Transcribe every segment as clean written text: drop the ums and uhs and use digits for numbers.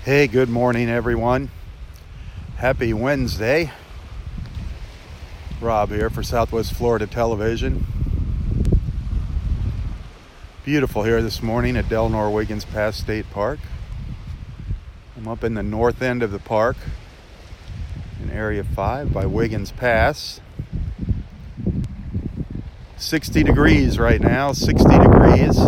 Hey, good morning, everyone. Happy Wednesday. Rob here for Southwest Florida Television. Beautiful here this morning at Wiggins Pass State Park. I'm up in the north end of the park in Area 5 by Wiggins Pass. 60 degrees right now, 60 degrees.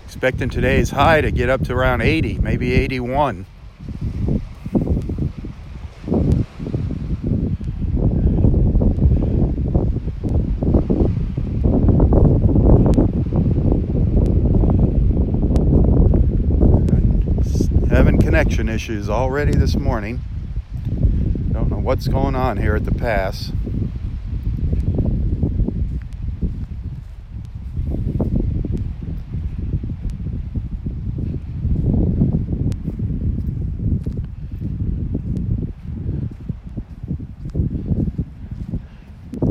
Expecting today's high to get up to around 80, maybe 81. Having connection issues already this morning. Don't know what's going on here at the pass.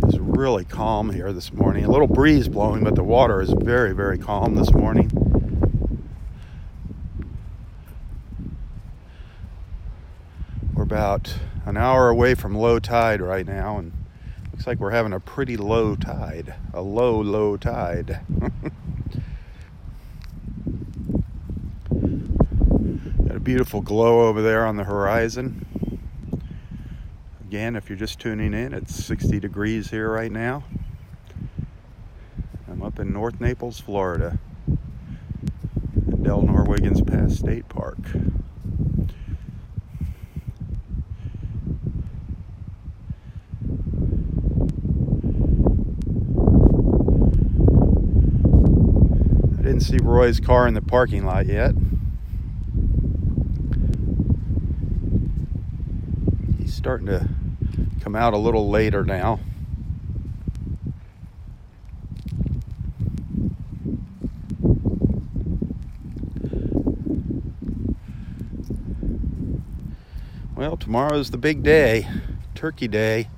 It's really calm here this morning. A little breeze blowing, but the water is very, very calm this morning. We're about an hour away from low tide right now, and looks like we're having a pretty low tide. A low tide. Got a beautiful glow over there on the horizon. Again, if you're just tuning in, it's 60 degrees here right now. I'm up in North Naples, Florida, at Wiggins Pass State Park. I didn't see Roy's car in the parking lot yet. He's starting to come out a little later now. Well, tomorrow's the big day, Turkey Day.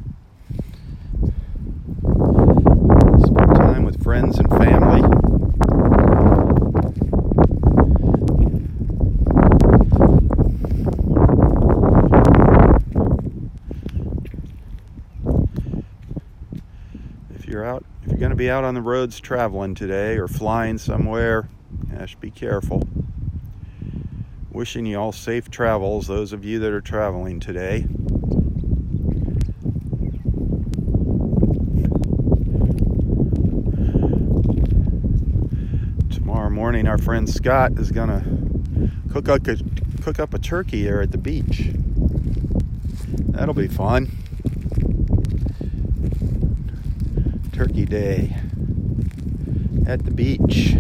Spend time with friends and family. If you're going to be out on the roads traveling today or flying somewhere, gosh, be careful. Wishing you all safe travels, those of you that are traveling today. Tomorrow morning, our friend Scott is going to cook up a turkey here at the beach. That'll be fun. Turkey Day at the beach.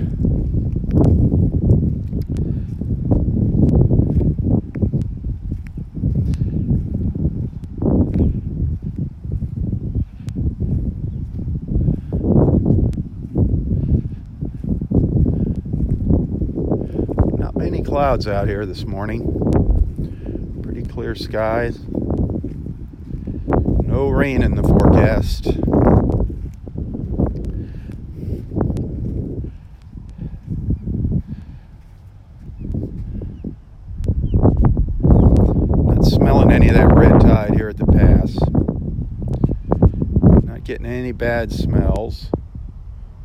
Not many clouds out here this morning. Pretty clear skies. No rain in the forecast. Smelling any of that red tide here at the pass. Not getting any bad smells.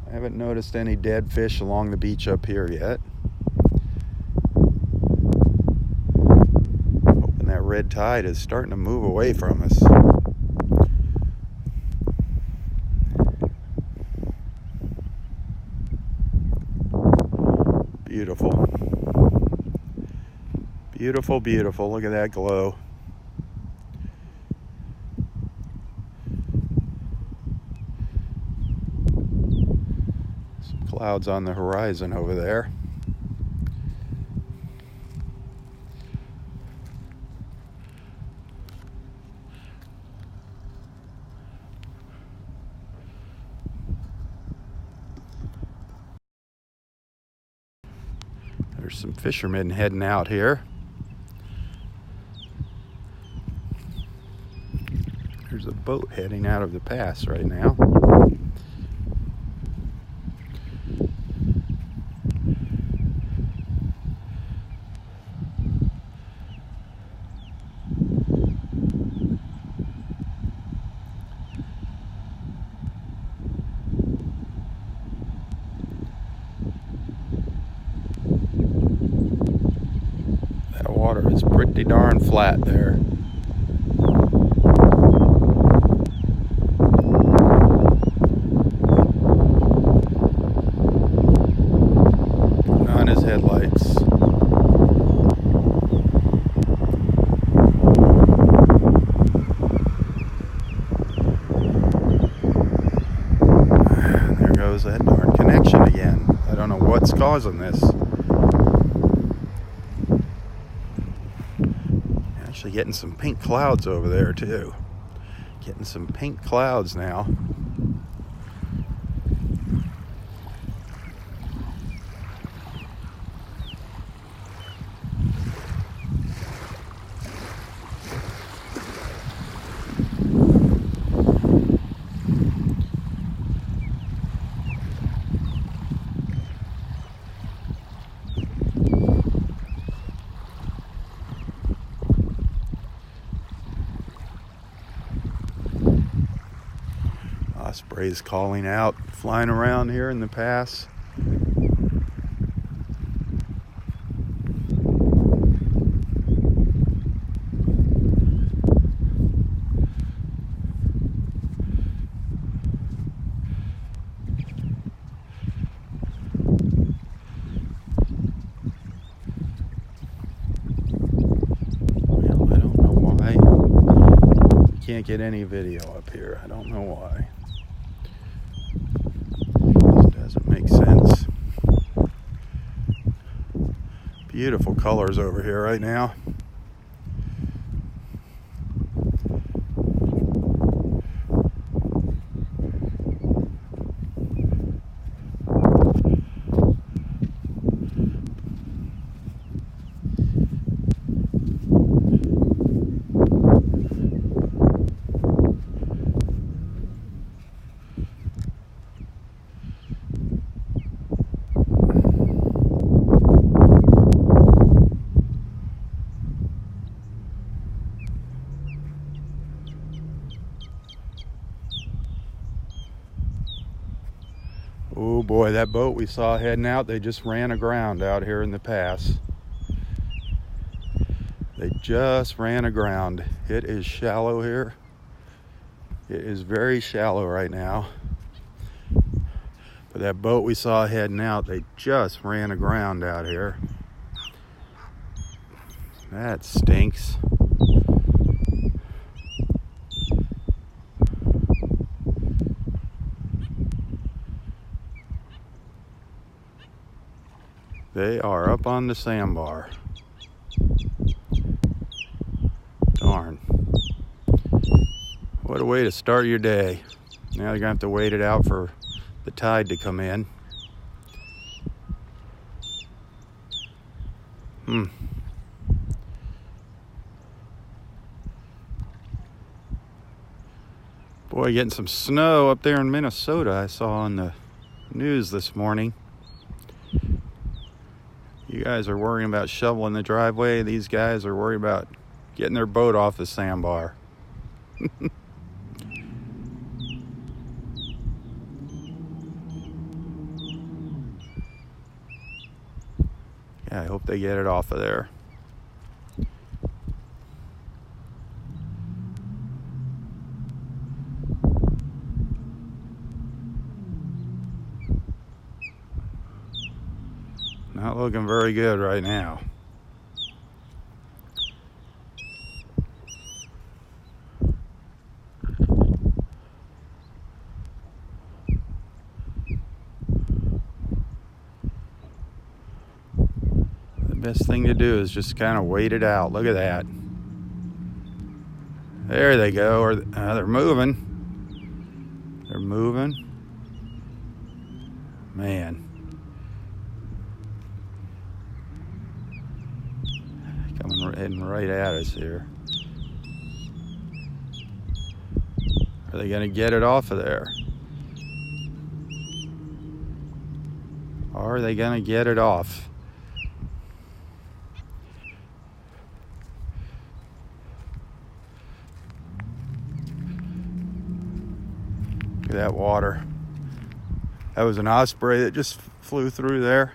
I haven't noticed any dead fish along the beach up here yet. Hoping that red tide is starting to move away from us. Beautiful. Beautiful, beautiful. Look at that glow. Some clouds on the horizon over there. There's some fishermen heading out here. There's a boat heading out of the pass right now. It's pretty darn flat there. On his headlights. There goes that darn connection again. I don't know what's causing this. Actually getting some pink clouds over there too. Getting some pink clouds now. Ospreys calling out, flying around here in the pass. Well, I don't know why. Can't get any video up here. I don't know why. Doesn't make sense. Beautiful colors over here right now. Oh boy, that boat we saw heading out, they just ran aground out here in the pass. They just ran aground. It is shallow here. It is very shallow right now. But that boat we saw heading out, they just ran aground out here. That stinks. They are up on the sandbar. Darn. What a way to start your day. Now you're gonna have to wait it out for the tide to come in. Boy, getting some snow up there in Minnesota, I saw on the news this morning. You guys are worrying about shoveling the driveway. These guys are worried about getting their boat off the sandbar. Yeah, I hope they get it off of there. Not looking very good right now. The best thing to do is just kind of wait it out. Look at that. There they go. Or they're moving. They're moving. Man. Heading right at us here. Are they going to get it off of there? Are they going to get it off? Look at that water. That was an osprey that just flew through there.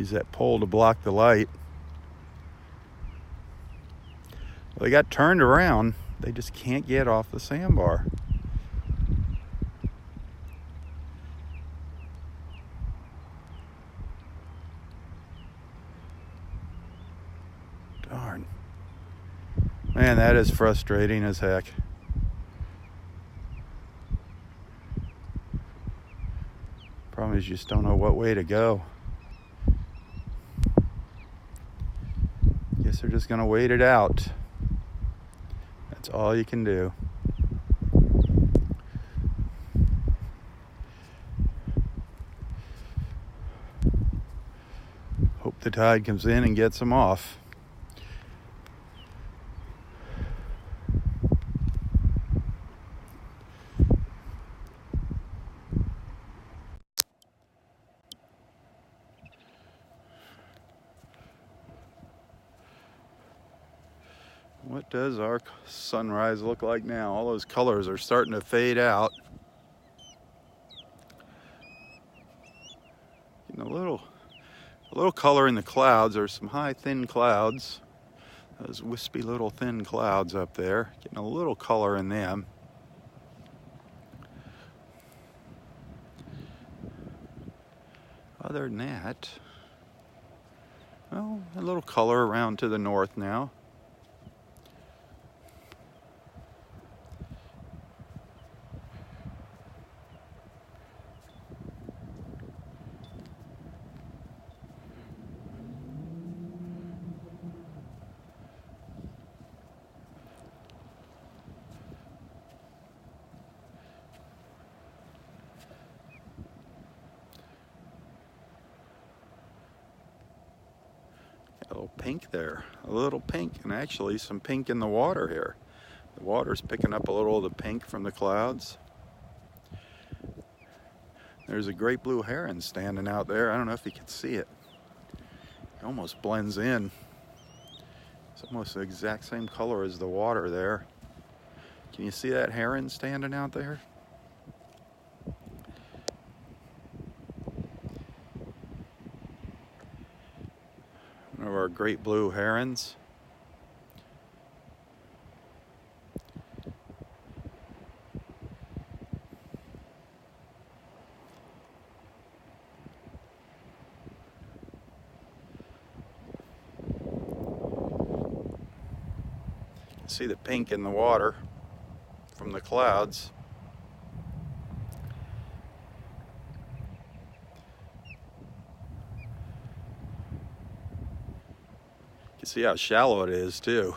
Use that pole to block the light. Well, they got turned around. They just can't get off the sandbar. Darn. Man, that is frustrating as heck. Problem is you just don't know what way to go. Guess they're just gonna wait it out. That's all you can do. Hope the tide comes in and gets them off. What does our sunrise look like now? All those colors are starting to fade out. Getting a little color in the clouds. There's some high, thin clouds. Those wispy little thin clouds up there. Getting a little color in them. Other than that, well, a little color around to the north now. A little pink there, a little pink, and actually some pink in the water here. The water's picking up a little of the pink from the clouds. There's a great blue heron standing out there. I don't know if you can see it. It almost blends in. It's almost the exact same color as the water there. Can you see that heron standing out there? One of our great blue herons. See the pink in the water from the clouds. You can see how shallow it is too.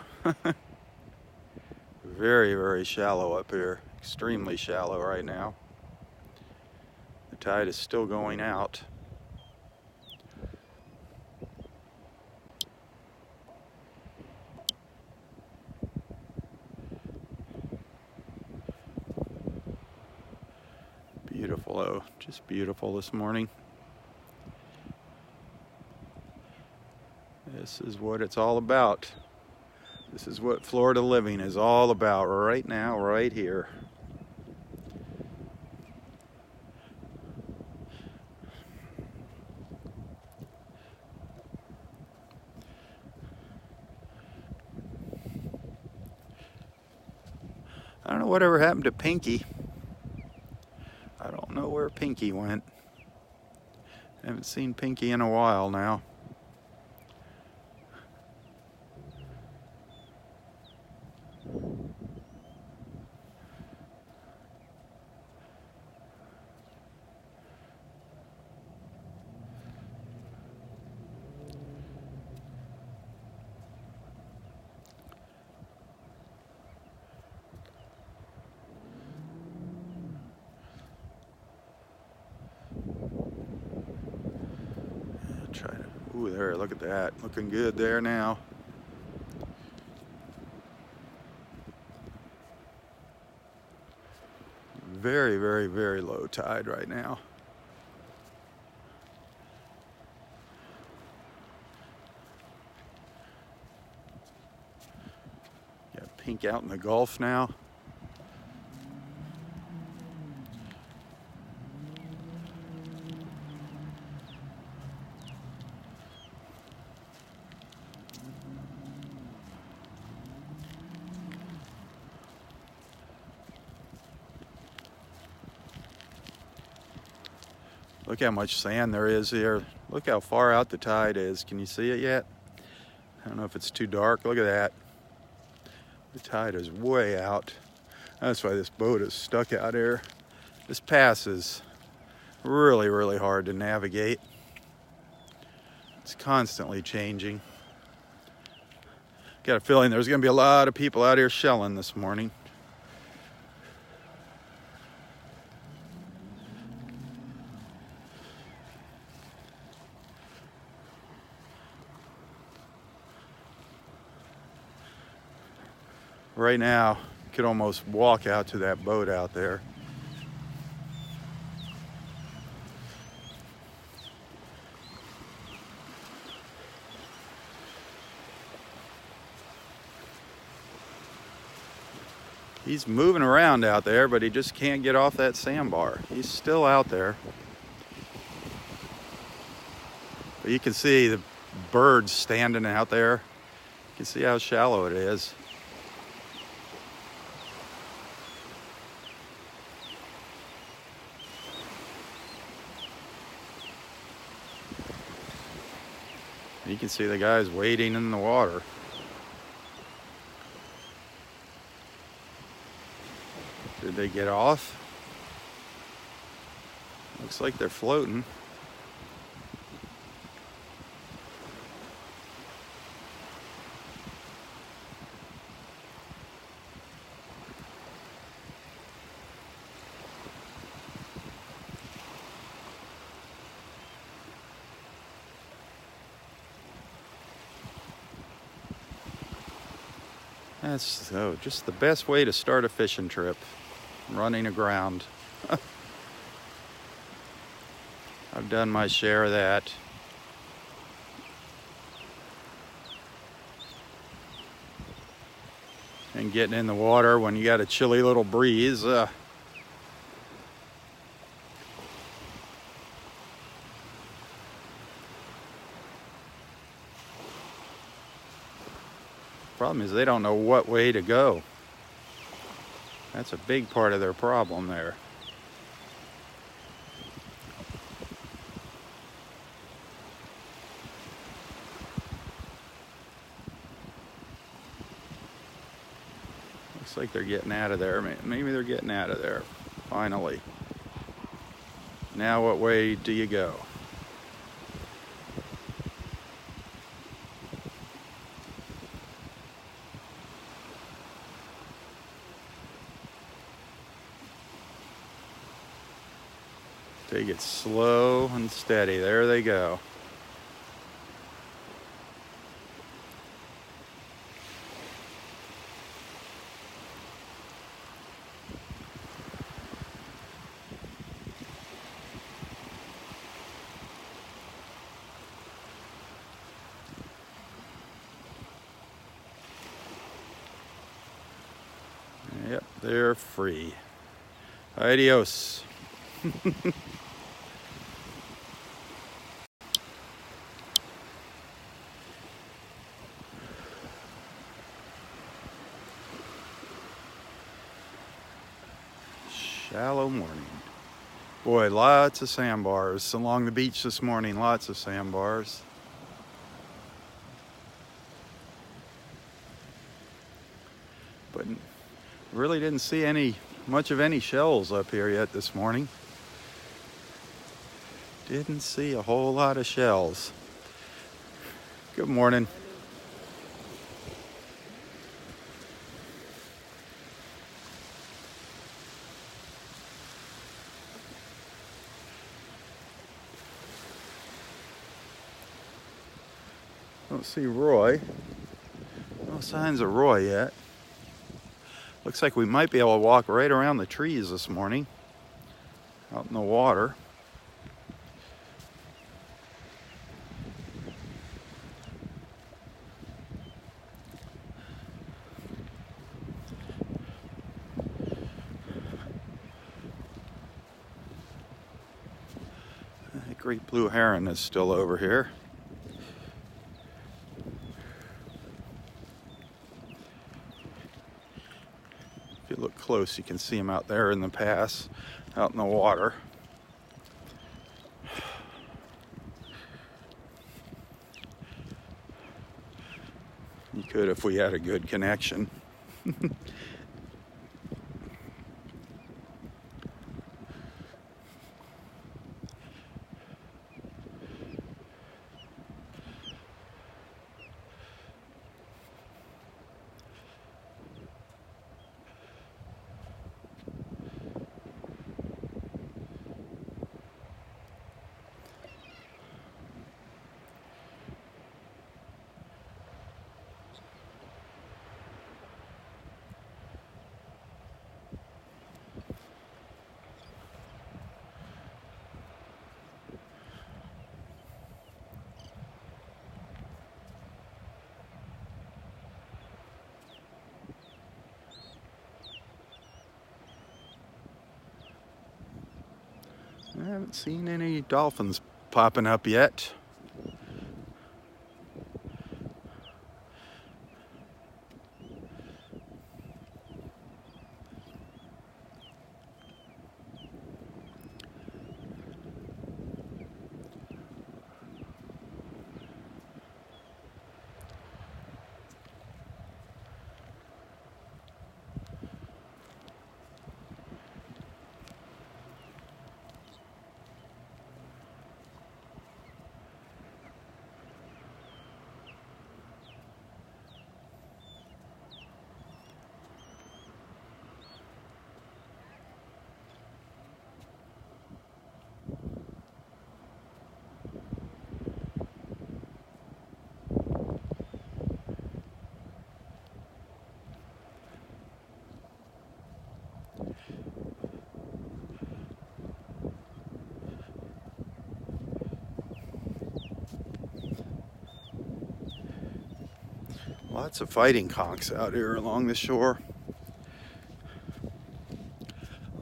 Very, very shallow up here. Extremely shallow right now. The tide is still going out. Beautiful, oh, just beautiful this morning. This is what it's all about. This is what Florida living is all about right now, right here. I don't know whatever happened to Pinky. I don't know where Pinky went. I haven't seen Pinky in a while now. Try to, ooh, there, look at that. Looking good there now. Very, very, very low tide right now. Got pink out in the Gulf now. Look how much sand there is here. Look how far out the tide is. Can you see it yet? I don't know if it's too dark. Look at that. The tide is way out. That's why this boat is stuck out here. This pass is really, really hard to navigate. It's constantly changing. Got a feeling there's going to be a lot of people out here shelling this morning. Right now, you could almost walk out to that boat out there. He's moving around out there, but he just can't get off that sandbar. He's still out there. But you can see the birds standing out there. You can see how shallow it is. You can see the guys wading in the water. Did they get off? Looks like they're floating. That's just the best way to start a fishing trip, running aground. I've done my share of that. And getting in the water when you got a chilly little breeze. Problem is they don't know what way to go. That's a big part of their problem there. Looks like they're getting out of there. Maybe they're getting out of there, finally. Now what way do you go? Take it slow and steady. There they go. Yep, they're free. Adios. Shallow morning. Boy, lots of sandbars along the beach this morning. Lots of sandbars. But really didn't see much of any shells up here yet this morning. Didn't see a whole lot of shells. Good morning. Don't see Roy. No signs of Roy yet. Looks like we might be able to walk right around the trees this morning, out in the water. That great blue heron is still over here. If you look close, you can see him out there in the pass, out in the water. You could if we had a good connection. I haven't seen any dolphins popping up yet. Lots of fighting conchs out here along the shore.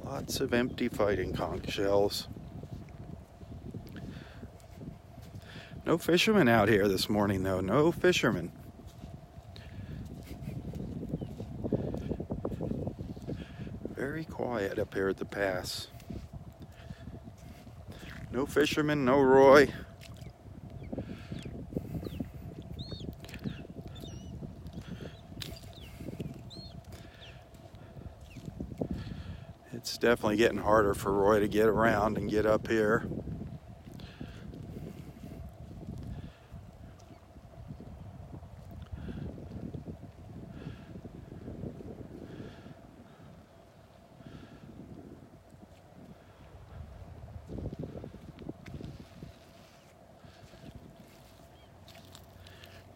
Lots of empty fighting conch shells. No fishermen out here this morning though, no fishermen. Very quiet up here at the pass. No fishermen, no Roy. It's definitely getting harder for Roy to get around and get up here.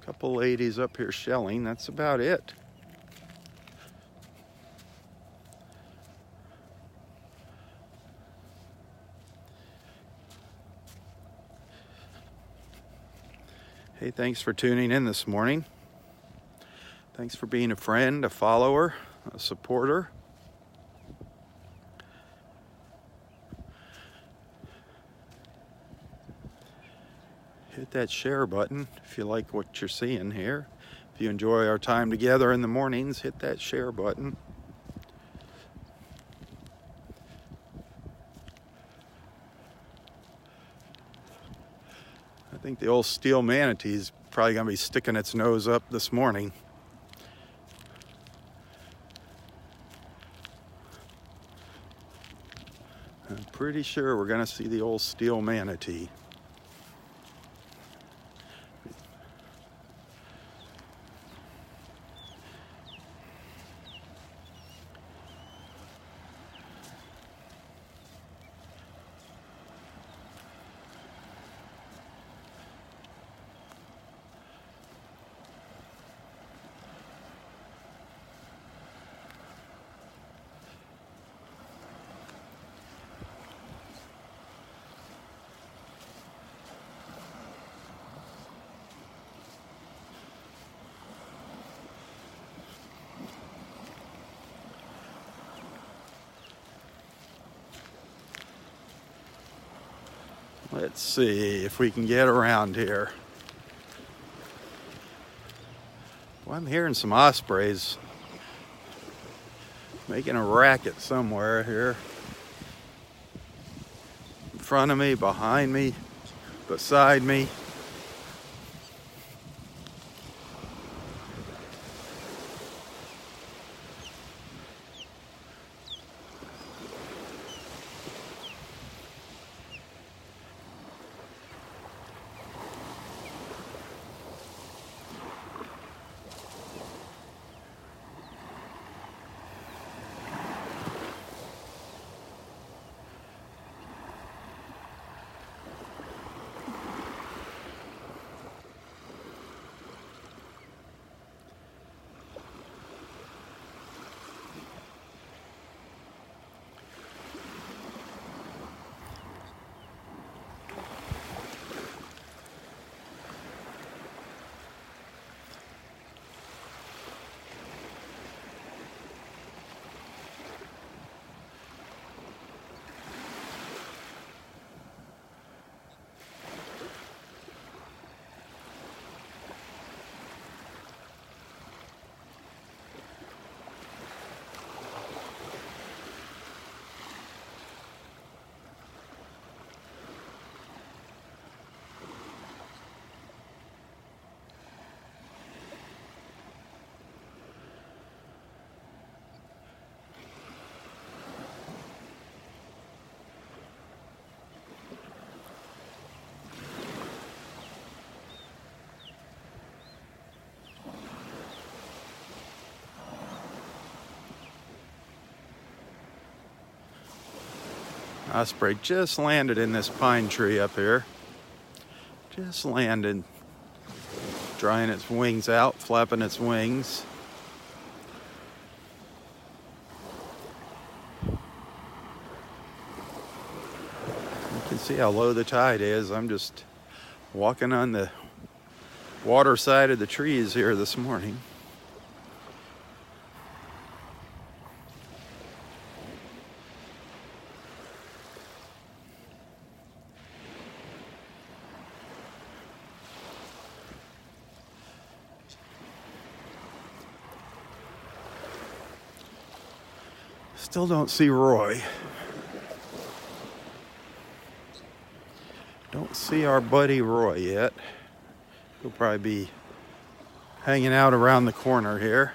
Couple ladies up here shelling, that's about it. Hey, thanks for tuning in this morning. Thanks for being a friend, a follower, a supporter. Hit that share button if you like what you're seeing here. If you enjoy our time together in the mornings, hit that share button. I think the old steel manatee is probably going to be sticking its nose up this morning. I'm pretty sure we're going to see the old steel manatee. Let's see if we can get around here. Well, I'm hearing some ospreys making a racket somewhere here. In front of me, behind me, beside me. Osprey just landed in this pine tree up here. Just landed. Drying its wings out, flapping its wings. You can see how low the tide is. I'm just walking on the water side of the trees here this morning. Still don't see Roy. Don't see our buddy Roy yet. He'll probably be hanging out around the corner here.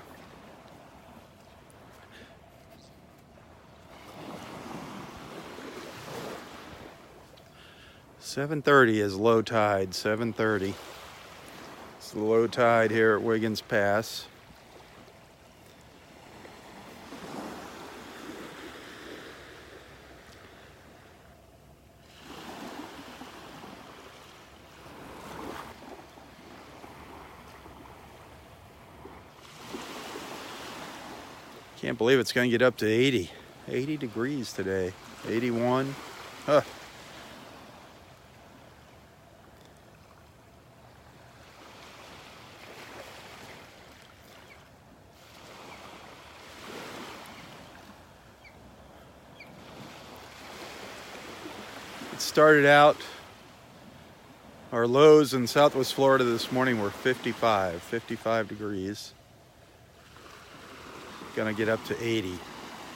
"7:30 is low tide, 7:30. It's the low tide here at Wiggins Pass. Can't believe it's going to get up to 80 degrees today. 81. Huh. It started out, our lows in Southwest Florida this morning were 55 degrees. Gonna get up to 80.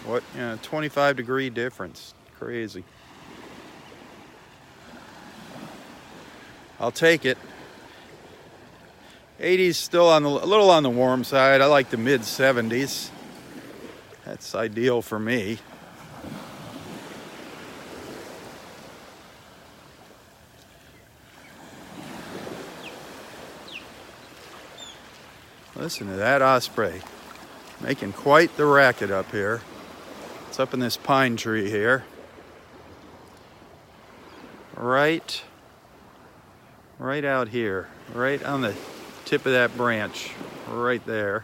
What? 25-degree difference. Crazy. I'll take it. 80's still a little on the warm side. I like the mid 70s. That's ideal for me. Listen to that osprey. Making quite the racket up here. It's up in this pine tree here. Right out here. Right on the tip of that branch. Right there.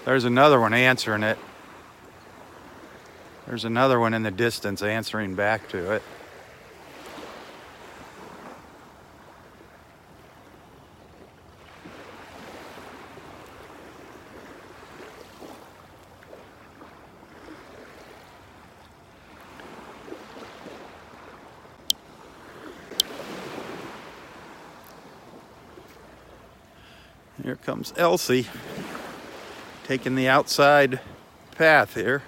There's another one answering it. There's another one in the distance answering back to it. Here comes Elsie, taking the outside path here.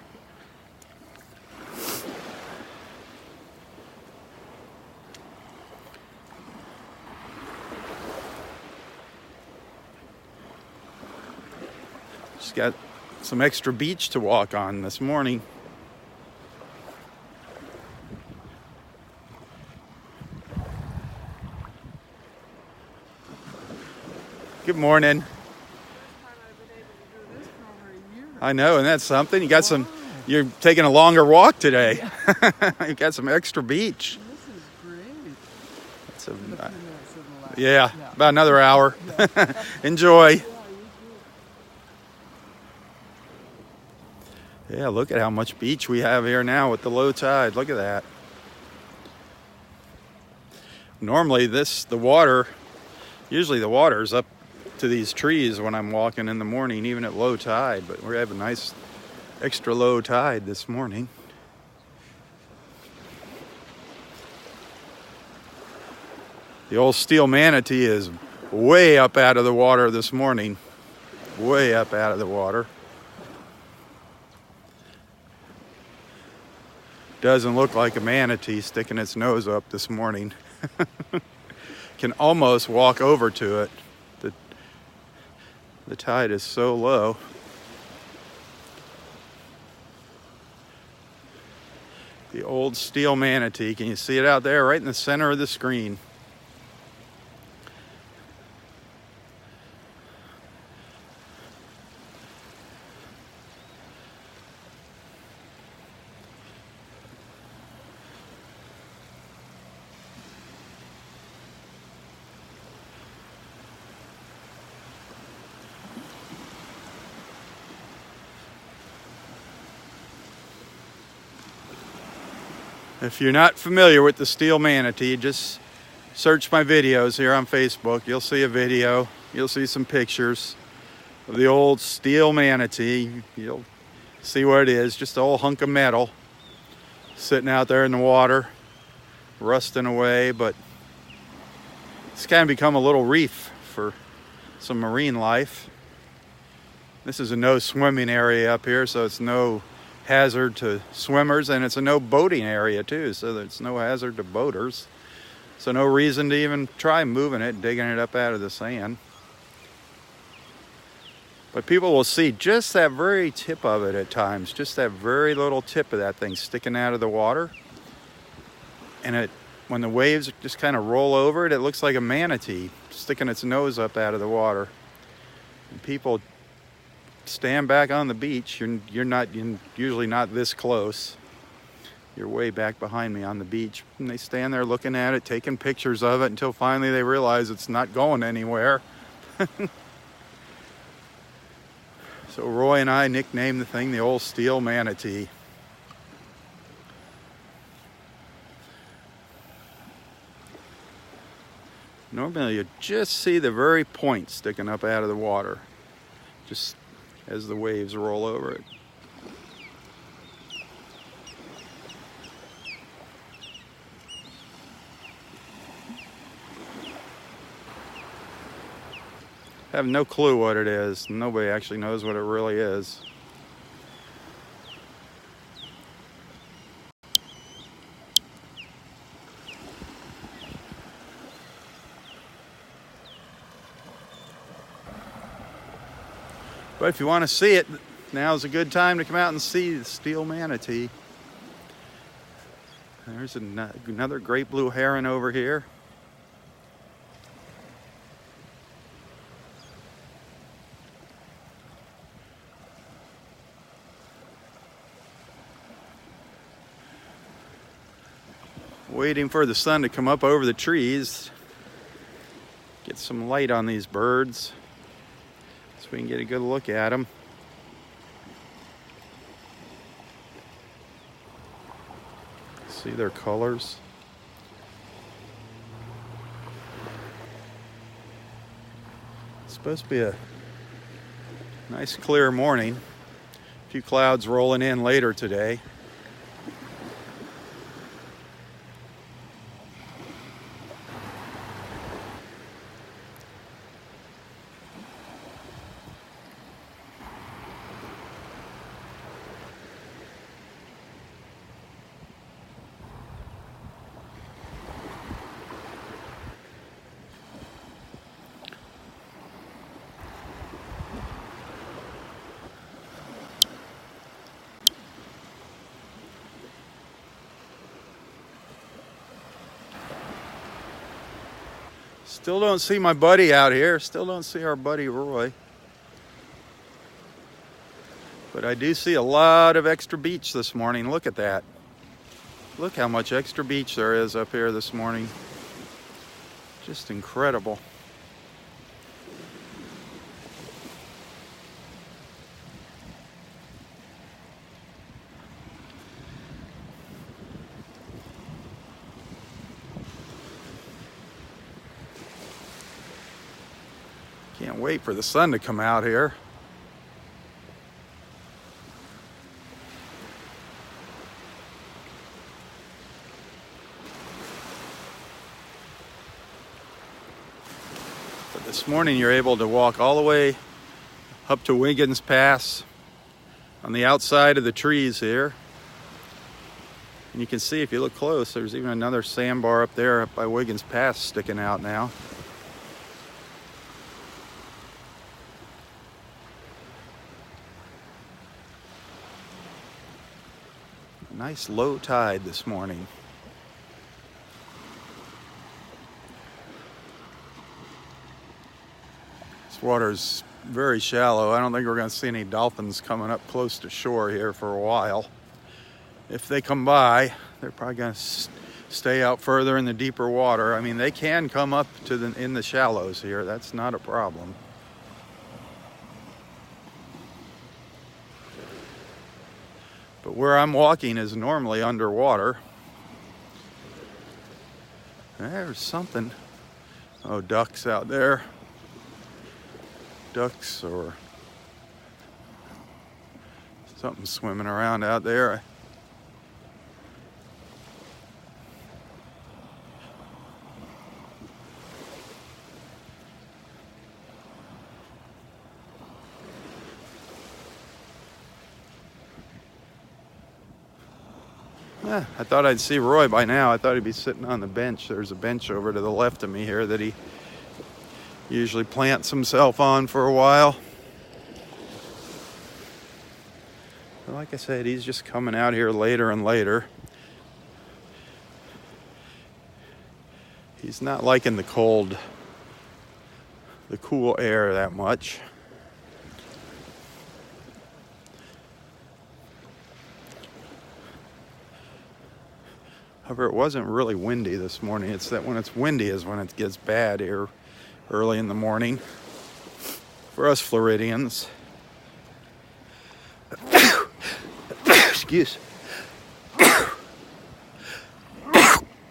She's got some extra beach to walk on this morning. Good morning. I know, and that's something. You got some. You're taking a longer walk today. Yeah. You got some extra beach. This is great. That's yeah, about another hour. Yeah. Enjoy. Yeah, look at how much beach we have here now with the low tide. Look at that. Normally, usually the water's up to these trees when I'm walking in the morning, even at low tide, but we have a nice extra low tide this morning. The old steel manatee is way up out of the water this morning. Way up out of the water. Doesn't look like a manatee sticking its nose up this morning. Can almost walk over to it. The tide is so low. old steel manatee. Can you see it out there right in the center of the screen? If you're not familiar with the steel manatee, just search my videos here on Facebook. You'll see a video. You'll see some pictures of the old steel manatee. You'll see what it is, just an old hunk of metal sitting out there in the water, rusting away, but it's kind of become a little reef for some marine life. This is a no swimming area up here, so it's no hazard to swimmers, and it's a no boating area too, so there's no hazard to boaters. So no reason to even try moving it, digging it up out of the sand. But people will see just that very tip of it at times, just that very little tip of that thing sticking out of the water. And when the waves just kind of roll over it, it looks like a manatee sticking its nose up out of the water. And people stand back on the beach. You're usually not this close. You're way back behind me on the beach, and they stand there looking at it, taking pictures of it until finally they realize it's not going anywhere. So Roy and I nicknamed the thing the old steel manatee. Normally you just see the very point sticking up out of the water, just as the waves roll over it. I have no clue what it is. Nobody actually knows what it really is. But if you want to see it, now's a good time to come out and see the steel manatee. There's another great blue heron over here. Waiting for the sun to come up over the trees, get some light on these birds so we can get a good look at them. See their colors. It's supposed to be a nice clear morning. A few clouds rolling in later today. Still don't see my buddy out here. Still don't see our buddy Roy. But I do see a lot of extra beach this morning. Look at that. Look how much extra beach there is up here this morning. Just incredible. Can't wait for the sun to come out here. But this morning you're able to walk all the way up to Wiggins Pass on the outside of the trees here. And you can see if you look close, there's even another sandbar up there up by Wiggins Pass sticking out now. Nice low tide this morning. This water's very shallow. I don't think we're going to see any dolphins coming up close to shore here for a while. If they come by, they're probably going to stay out further in the deeper water. I mean, they can come up to in the shallows here. That's not a problem. But where I'm walking is normally underwater. There's something. Oh, ducks out there. Ducks or something swimming around out there. I thought I'd see Roy by now. I thought he'd be sitting on the bench. There's a bench over to the left of me here that he usually plants himself on for a while. But like I said, he's just coming out here later and later. He's not liking the cool air that much. However, it wasn't really windy this morning. It's that when it's windy is when it gets bad here early in the morning for us Floridians.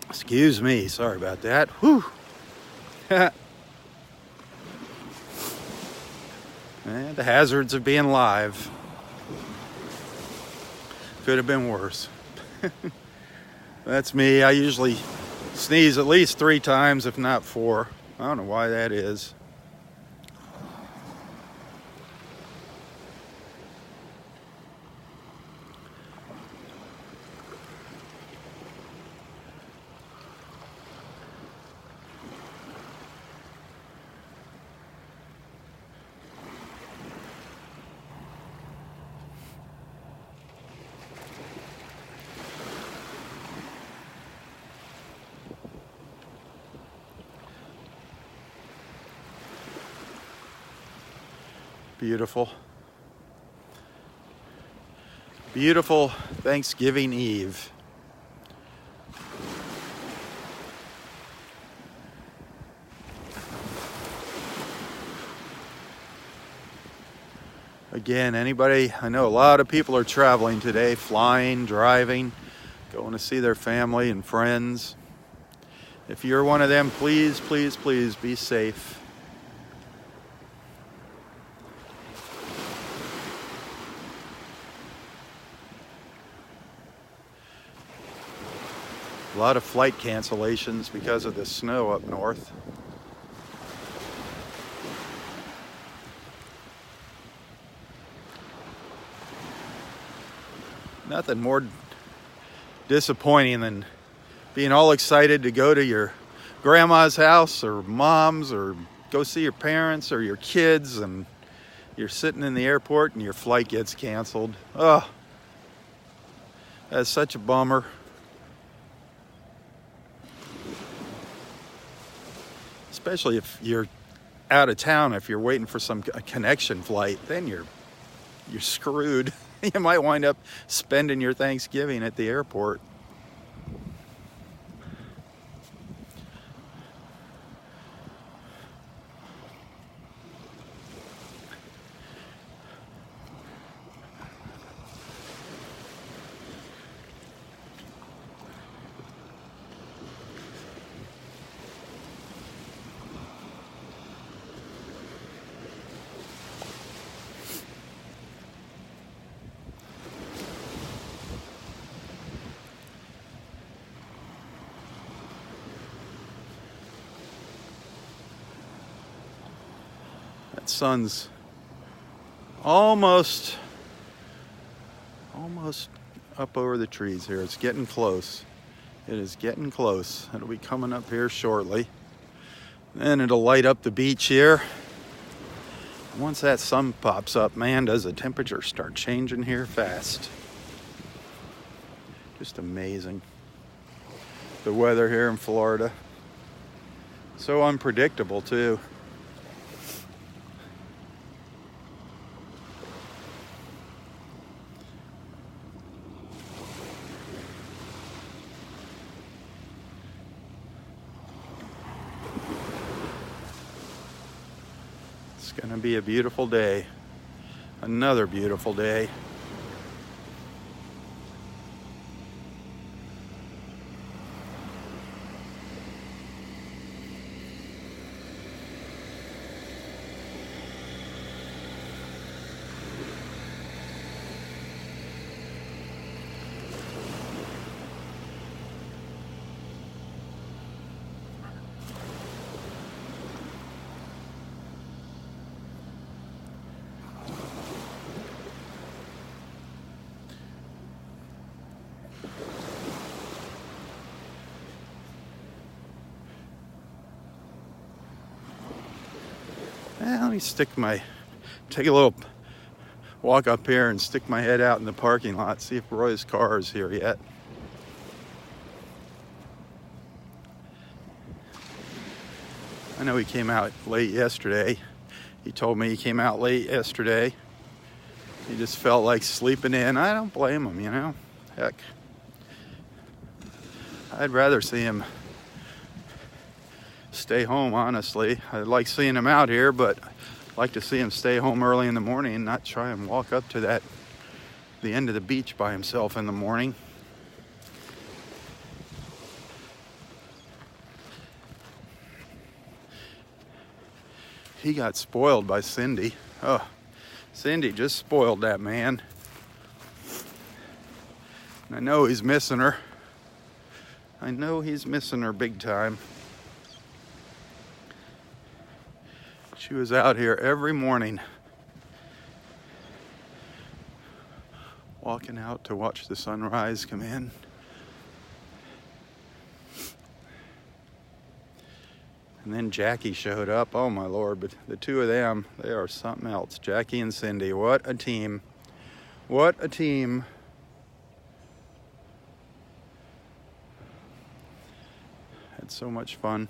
Excuse me. Sorry about that. Whew. And the hazards of being live. Could have been worse. That's me. I usually sneeze at least 3 times, if not 4. I don't know why that is. Beautiful. Beautiful Thanksgiving Eve. Again, anybody, I know a lot of people are traveling today, flying, driving, going to see their family and friends. If you're one of them, please, please, please be safe. A lot of flight cancellations because of the snow up north. Nothing more disappointing than being all excited to go to your grandma's house or mom's or go see your parents or your kids, and you're sitting in the airport and your flight gets canceled. Oh, that's such a bummer. Especially if you're out of town, if you're waiting for a connection flight, then you're screwed. You might wind up spending your Thanksgiving at the airport. Sun's almost up over the trees here. It's getting close. It is getting close. It'll be coming up here shortly. Then it'll light up the beach here. Once that sun pops up, man, does the temperature start changing here fast. Just amazing. The weather here in Florida. So unpredictable too. It's gonna be a beautiful day. Another beautiful day. Let me take a little walk up here and stick my head out in the parking lot, see if Roy's car is here yet. I know he came out late yesterday. He told me he came out late yesterday. He just felt like sleeping in. I don't blame him, you know. Heck, I'd rather see him stay home, honestly. I like seeing him out here, but I'd like to see him stay home early in the morning and not try and walk up to the end of the beach by himself in the morning. He got spoiled by Cindy. Oh, Cindy just spoiled that man. And I know he's missing her. I know he's missing her big time. She was out here every morning, walking out to watch the sunrise come in. And then Jackie showed up. Oh my Lord, but the two of them, they are something else. Jackie and Cindy, what a team. What a team. Had so much fun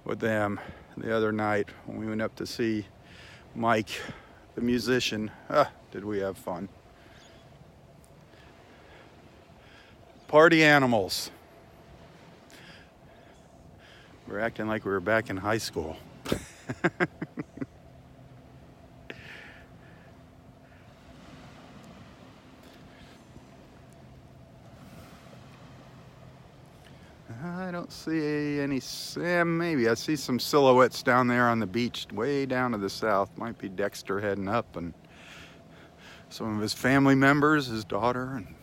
with them the other night when we went up to see Mike, the musician. Did we have fun. Party animals. We're acting like we were back in high school. I don't see any, maybe I see some silhouettes down there on the beach way down to the south. Might be Dexter heading up and some of his family members, his daughter and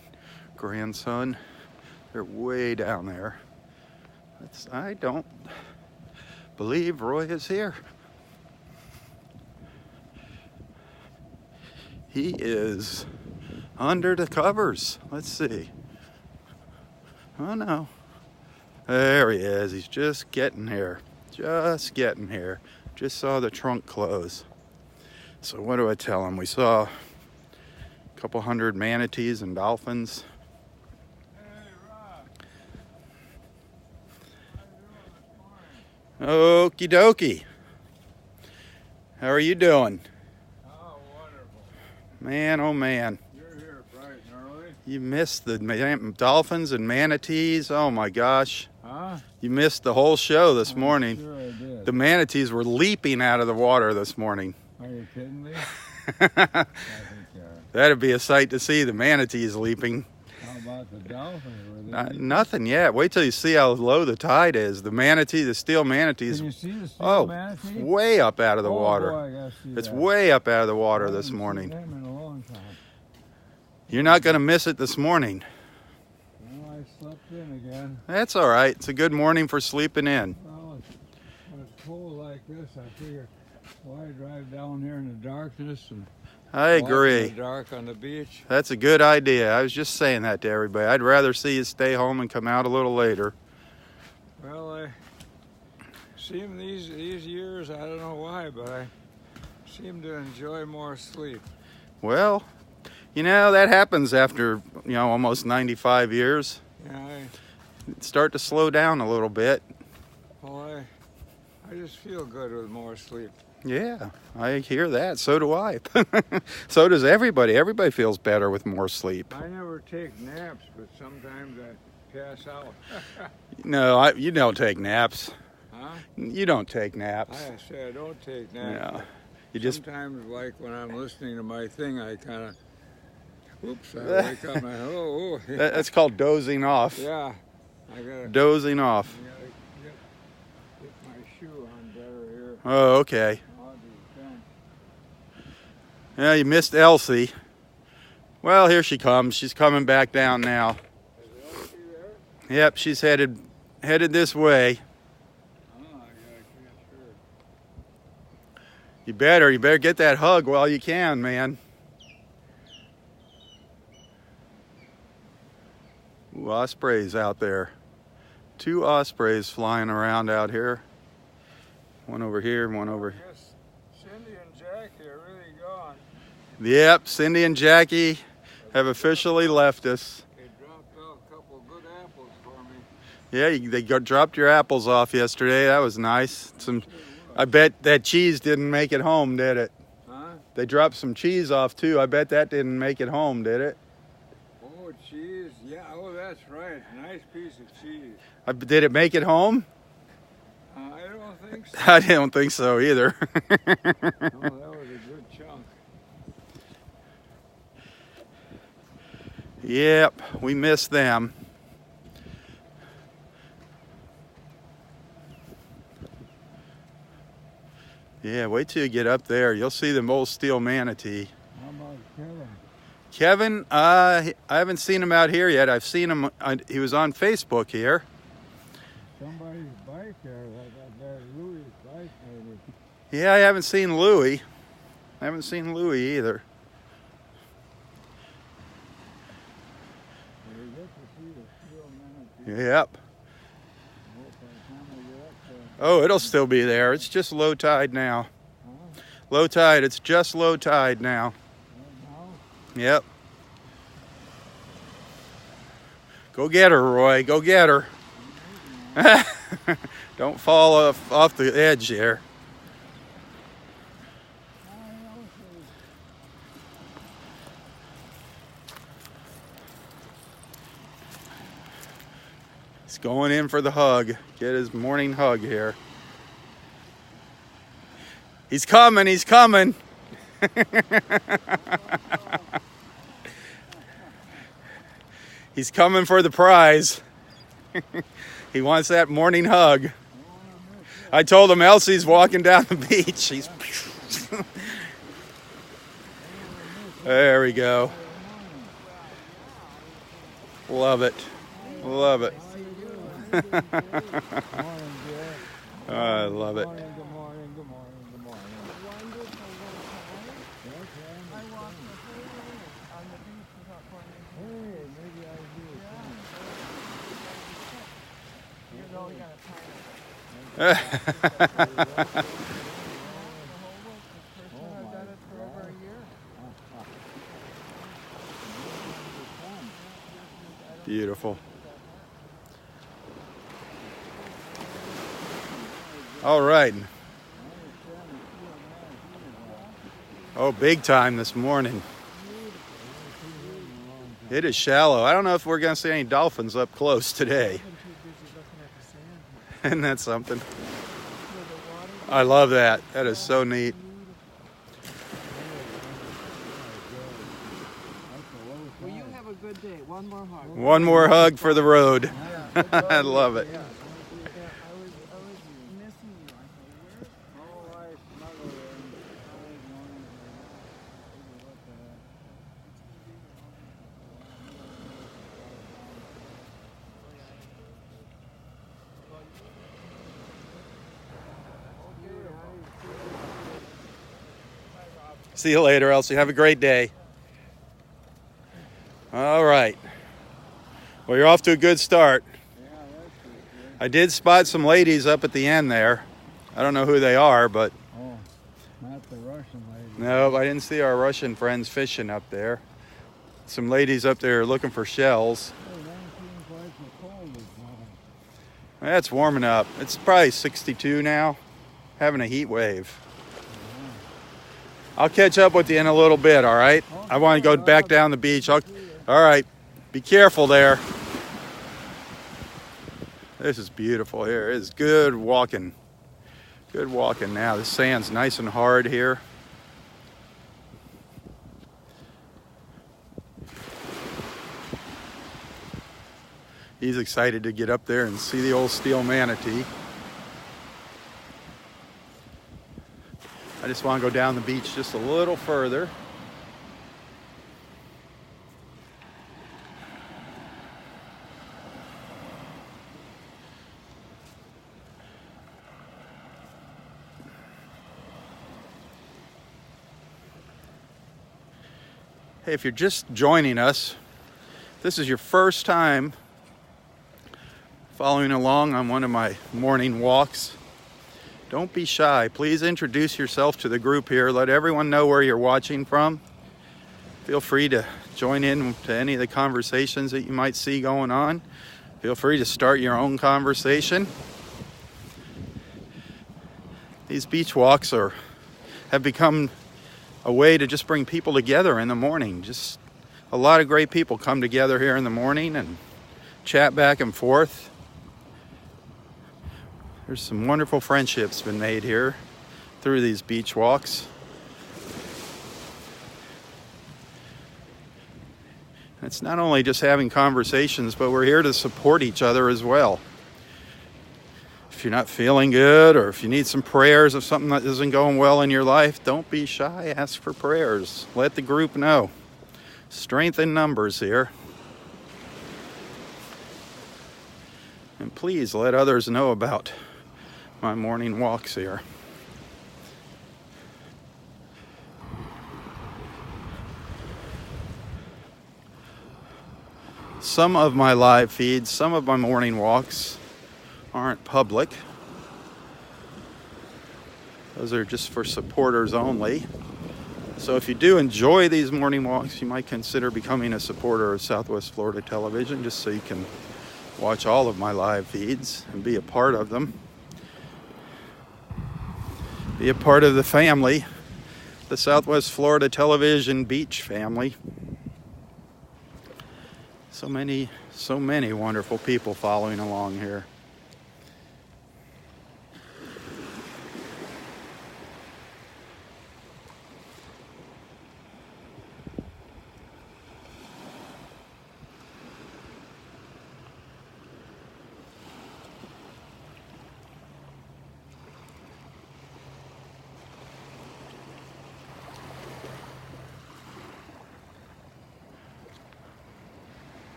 grandson. They're way down there. I don't believe Roy is here. He is under the covers. Let's see. Oh no. There he is. He's just getting here. Just getting here. Just saw the trunk close. So what do I tell him? We saw a couple hundred manatees and dolphins. Okie dokie. How are you doing? Oh, wonderful. Man, oh man. You're here bright and early. You missed the dolphins and manatees. Oh my gosh. Huh? You missed the whole show this morning. Sure I did. The manatees were leaping out of the water this morning. Are you kidding me? I think you are. That'd be a sight to see, the manatees leaping. How about the dolphins? Nothing yet. Wait till you see how low the tide is. The manatee, the steel manatees. Can you see the steel manatee? It's way up out of the water. Boy, I gotta see It's that. way up out of the water I this haven't morning. seen them in a long time. You're not going to miss it this morning. Well, I slept in again. That's all right. It's a good morning for sleeping in. Well, when it's cold like this, I figure, why drive down here in the darkness and I agree. walk in the dark on the beach? That's a good idea. I was just saying that to everybody. I'd rather see you stay home and come out a little later. Well, I seem these years, I don't know why, but I seem to enjoy more sleep. Well, You know, that happens after, you know, almost 95 years. Yeah, Start to slow down a little bit. I just feel good with more sleep. Yeah, I hear that. So do I. So does everybody. Everybody feels better with more sleep. I never take naps, but sometimes I pass out. No, you don't take naps. Huh? You don't take naps. I say I don't take naps. Yeah. You just Sometimes, like when I'm listening to my thing, I kind of, oops, I wake up and I, oh. That's called dozing off. Yeah, I gotta. Dozing off. I gotta get my shoe on better here. Oh, okay. I'll be done. Yeah, you missed Elsie. Well, here she comes. She's coming back down now. Is Elsie there? Yep, she's headed this way. Oh, I gotta catch her. You better get that hug while you can, man. Ooh, ospreys out there. 2 ospreys flying around out here. One over here and one over here. I guess Cindy and Jackie are really gone. Yep, Cindy and Jackie have officially left us. They dropped off a couple good apples for me. Yeah, they dropped your apples off yesterday. That was nice. I bet that cheese didn't make it home, did it? Huh? They dropped some cheese off too. I bet that didn't make it home, did it? Oh, cheese. Yeah, oh, that's right. Nice piece of cheese. Did it make it home? I don't think so. I don't think so either. Oh, that was a good chunk. Yep, we missed them. Yeah, wait till you get up there. You'll see the old steel manatee. How about Kevin? Kevin, I haven't seen him out here yet. I've seen him, he was on Facebook here. Somebody's bike there. That Louis' bike maybe. Yeah, I haven't seen Louie. I haven't seen Louie either. You get to see the steel manatee. Yep. I hope by the time I get up there. Oh, it'll still be there. It's just low tide now. Huh? Low tide. It's just low tide now. Right now? Yep. Go get her, Roy. Go get her. Don't fall off the edge there. He's going in for the hug. Get his morning hug here. He's coming. He's coming. He's coming for the prize. He wants that morning hug. I told him Elsie's walking down the beach. She's there we go. Love it. Love it. I love it. Good morning, good morning, good morning. Hey, maybe I do. Beautiful. All right. Oh, big time this morning. It is shallow. I don't know if we're going to see any dolphins up close today. Isn't that something? I love that. That is so neat. Well, you have a good day. One more hug. One more hug for the road. I love it. I was missing you. I thought, See you later, Elsie. Have a great day. All right. Well, you're off to a good start. I did spot some ladies up at the end there. I don't know who they are, but... Oh, not the Russian lady. No, I didn't see our Russian friends fishing up there. Some ladies up there looking for shells. That's warming up. It's probably 62 now, having a heat wave. I'll catch up with you in a little bit, all right? I want to go back down the beach. All right, be careful there. This is beautiful here. It's good walking. Good walking now. The sand's nice and hard here. He's excited to get up there and see the old steel manatee. I just want to go down the beach just a little further. Hey, if you're just joining us, this is your first time following along on one of my morning walks, don't be shy. Please introduce yourself to the group here. Let everyone know where you're watching from. Feel free to join in to any of the conversations that you might see going on. Feel free to start your own conversation. These beach walks have become a way to just bring people together in the morning. Just a lot of great people come together here in the morning and chat back and forth. There's some wonderful friendships been made here through these beach walks. It's not only just having conversations, but we're here to support each other as well. If you're not feeling good, or if you need some prayers, if something that isn't going well in your life, don't be shy. Ask for prayers. Let the group know. Strength in numbers here. And please let others know about my morning walks here. Some of my live feeds, some of my morning walks aren't public. Those are just for supporters only. So if you do enjoy these morning walks, you might consider becoming a supporter of Southwest Florida Television, just so you can watch all of my live feeds and be a part of them. Be a part of the family, the Southwest Florida Television Beach family. So many wonderful people following along here.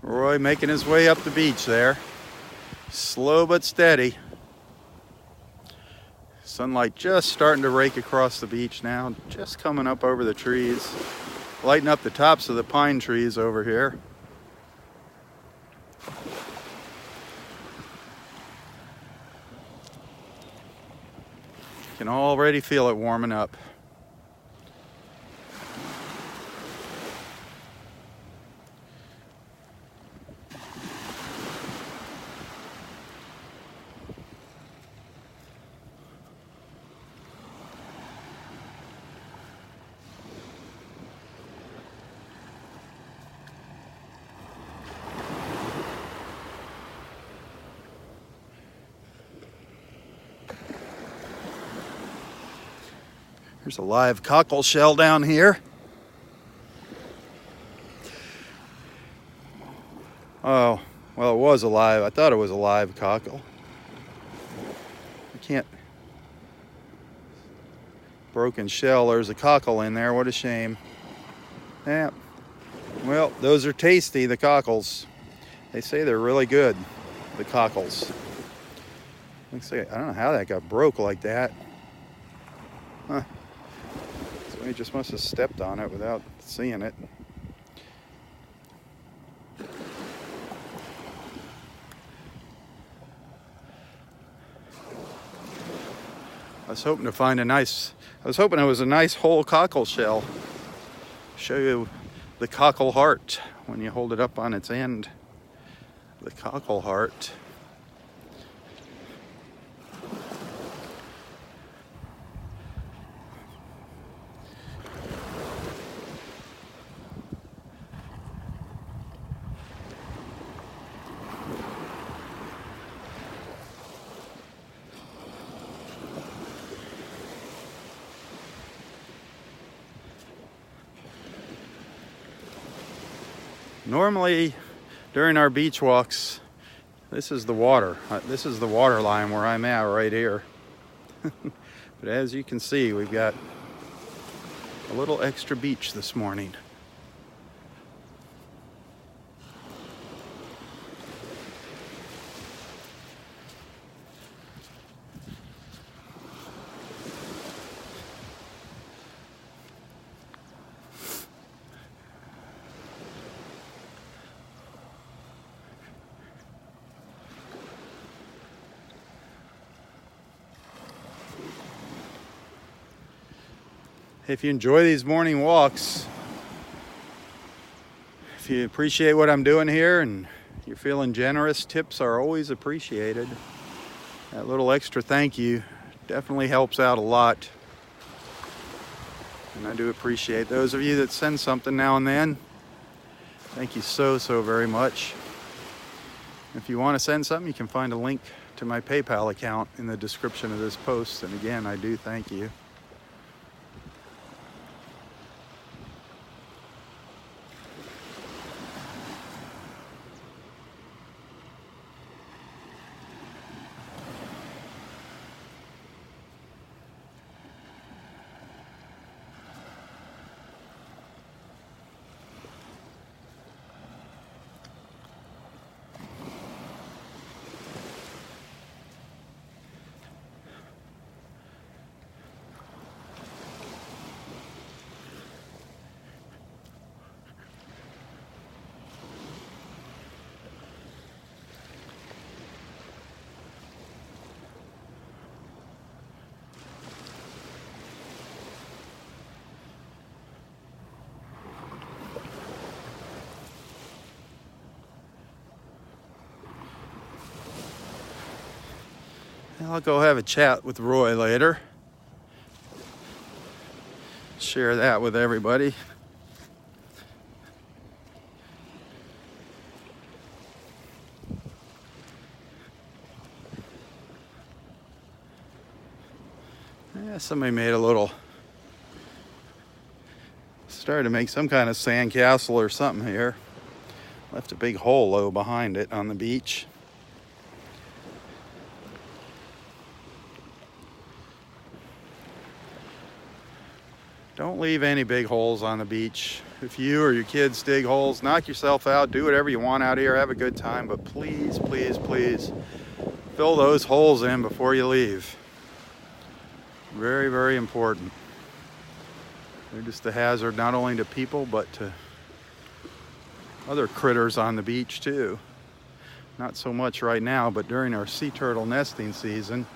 Roy making his way up the beach there. Slow but steady. Sunlight just starting to rake across the beach now, just coming up over the trees, lighting up the tops of the pine trees over here. You can already feel it warming up. There's a live cockle shell down here. Oh, well, it was alive. I thought it was a live cockle. I can't. Broken shell. There's a cockle in there. What a shame. Yeah. Well, those are tasty, the cockles. They say they're really good, the cockles. Looks like, I don't know how that got broke like that. Huh. He just must have stepped on it without seeing it. was hoping to find I was hoping it was a nice whole cockle shell. Show you the cockle heart when you hold it up on its end. The cockle heart. Normally, during our beach walks, this is the water. This is the water line where I'm at right here. But as you can see, we've got a little extra beach this morning. If you enjoy these morning walks, if you appreciate what I'm doing here and you're feeling generous, tips are always appreciated. That little extra thank you definitely helps out a lot. And I do appreciate those of you that send something now and then. Thank you so very much. If you want to send something, you can find a link to my PayPal account in the description of this post. And again, I do thank you. I'll go have a chat with Roy later. Share that with everybody. Yeah, somebody made started to make some kind of sandcastle or something here. Left a big hole though behind it on the beach. Don't leave any big holes on the beach. If you or your kids dig holes, knock yourself out, do whatever you want out here, have a good time, but please, please, please fill those holes in before you leave. Very, very important. They're just a hazard not only to people, but to other critters on the beach too. Not so much right now, but during our sea turtle nesting season,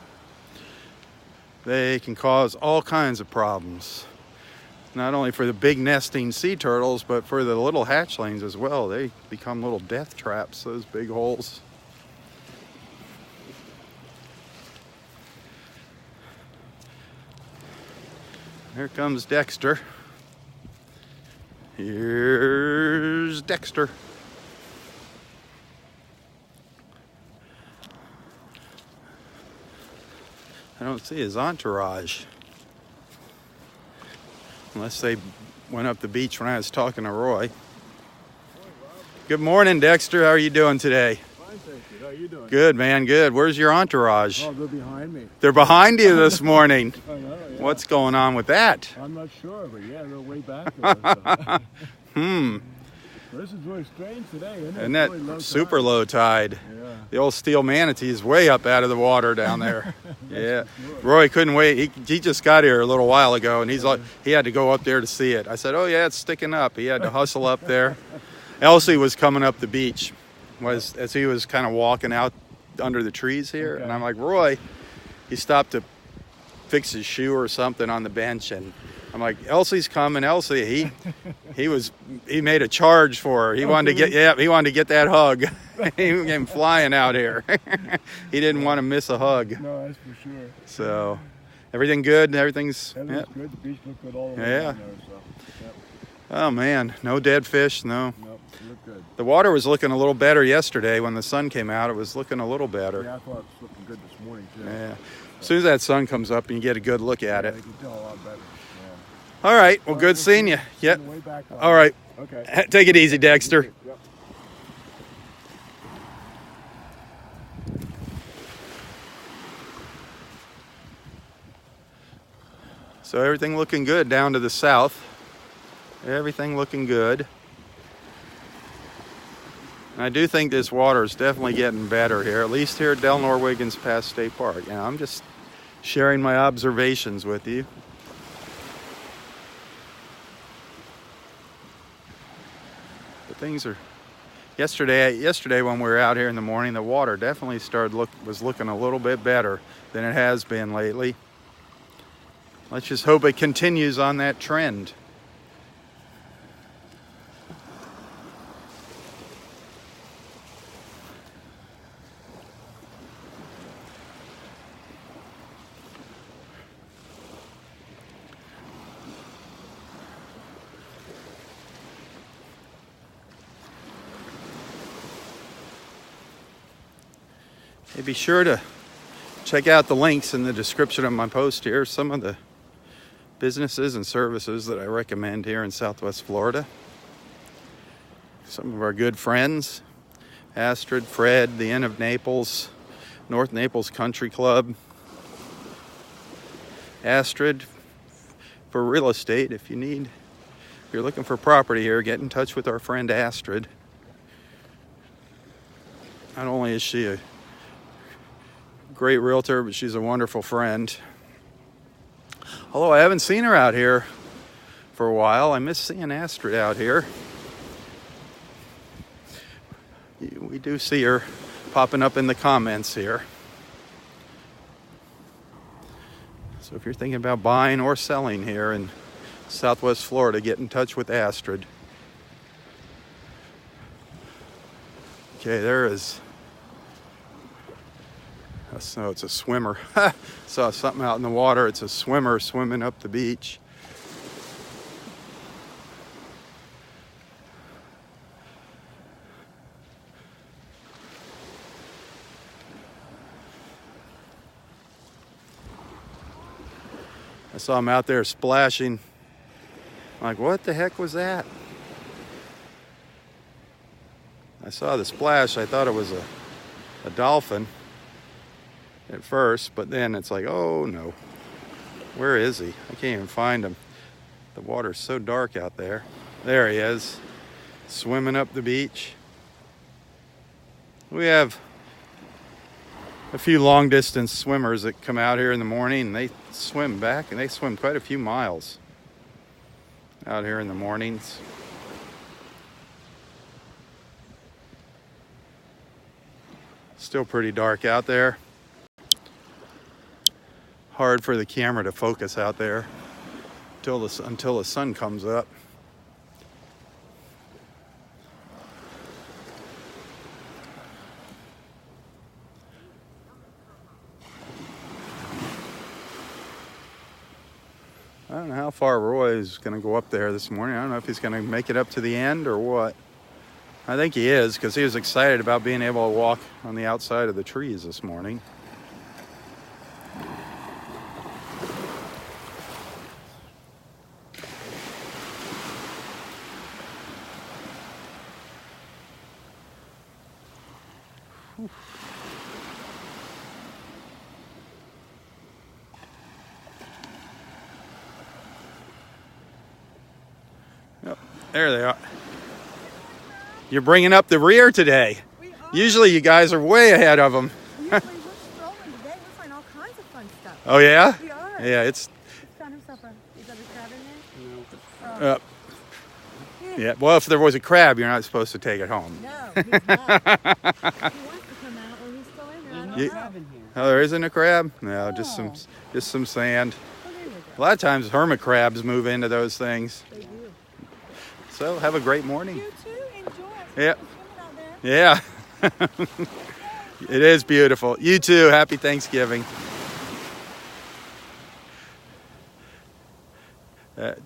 they can cause all kinds of problems. Not only for the big nesting sea turtles, but for the little hatchlings as well. They become little death traps, those big holes. Here comes Dexter. Here's Dexter. I don't see his entourage. Unless they went up the beach when I was talking to Roy. Good morning, Dexter. How are you doing today? Fine, thank you. How are you doing? Good, man, good. Where's your entourage? Oh, they're behind me. They're behind you this morning. I know, yeah. What's going on with that? I'm not sure, but yeah, they're way back there. So. This is really strange today, isn't it? Isn't that really low super tide. low tide? Yeah. The old steel manatee is way up out of the water down there. Yeah. Roy couldn't wait. He just got here a little while ago, and he had to go up there to see it. I said, oh, yeah, it's sticking up. He had to hustle up there. Elsie was coming up the beach as he was kind of walking out under the trees here. Okay. And I'm like, Roy, he stopped to fix his shoe or something on the bench, and I'm like, Elsie's coming. Elsie, he made a charge for her. He wanted to get that hug. He came flying out here. He didn't want to miss a hug. No, that's for sure. So, everything good? Everything's good. The beach looked good all the way down there. So, yep. Oh man, no dead fish, no. Nope, it looked good. The water was looking a little better yesterday when the sun came out. It was looking a little better. Yeah, I thought it was looking good this morning too. Yeah. As soon as that sun comes up and you get a good look at it. You can tell a lot better. All right, well, good seeing you. Yep. Way back on. All right. Okay. Take it easy, Dexter. Yep. So everything looking good down to the south. Everything looking good. And I do think this water is definitely getting better here, at least here at Del Norwiggins Pass State Park. And I'm just sharing my observations with you. But things are, yesterday when we were out here in the morning, the water definitely was looking a little bit better than it has been lately. Let's just hope it continues on that trend. Hey, be sure to check out the links in the description of my post here. Some of the businesses and services that I recommend here in Southwest Florida. Some of our good friends, Astrid, Fred, the Inn of Naples, North Naples Country Club. Astrid, for real estate, if you're looking for property here, get in touch with our friend Astrid. Not only is she a great realtor, but she's a wonderful friend. Although I haven't seen her out here for a while. I miss seeing Astrid out here. We do see her popping up in the comments here. So if you're thinking about buying or selling here in Southwest Florida, get in touch with Astrid. Okay, there is. So it's a swimmer. Saw something out in the water. It's a swimmer swimming up the beach. I saw him out there splashing. I'm like, what the heck was that? I saw the splash. I thought it was a dolphin at first, but then it's like, oh no, where is he? I can't even find him. The water's so dark out there. There he is, swimming up the beach. We have a few long distance swimmers that come out here in the morning and they swim back, and they swim quite a few miles out here in the mornings. Still pretty dark out there. Hard for the camera to focus out there until the sun comes up. I don't know how far Roy is going to go up there this morning. I don't know if he's going to make it up to the end or what. I think he is, because he was excited about being able to walk on the outside of the trees this morning. Yep, there they are. You're bringing up the rear today. We are. Usually you guys are way ahead of them. Usually we're strolling today. We find all kinds of fun stuff. Oh yeah? We are. Yeah, it's... He found himself is that a crab in there? No. Yeah, well, if there was a crab, you're not supposed to take it home. No, he's not. He wants to come out when he's still in there. I don't There's know. no crab in here. Oh, there isn't a crab? No, Oh. just some sand. Oh, there we go. A lot of times hermit crabs move into those things. They do. So have a great morning. You too. Enjoy. Yeah. Swimming out there. Yeah. It is beautiful. You too. Happy Thanksgiving.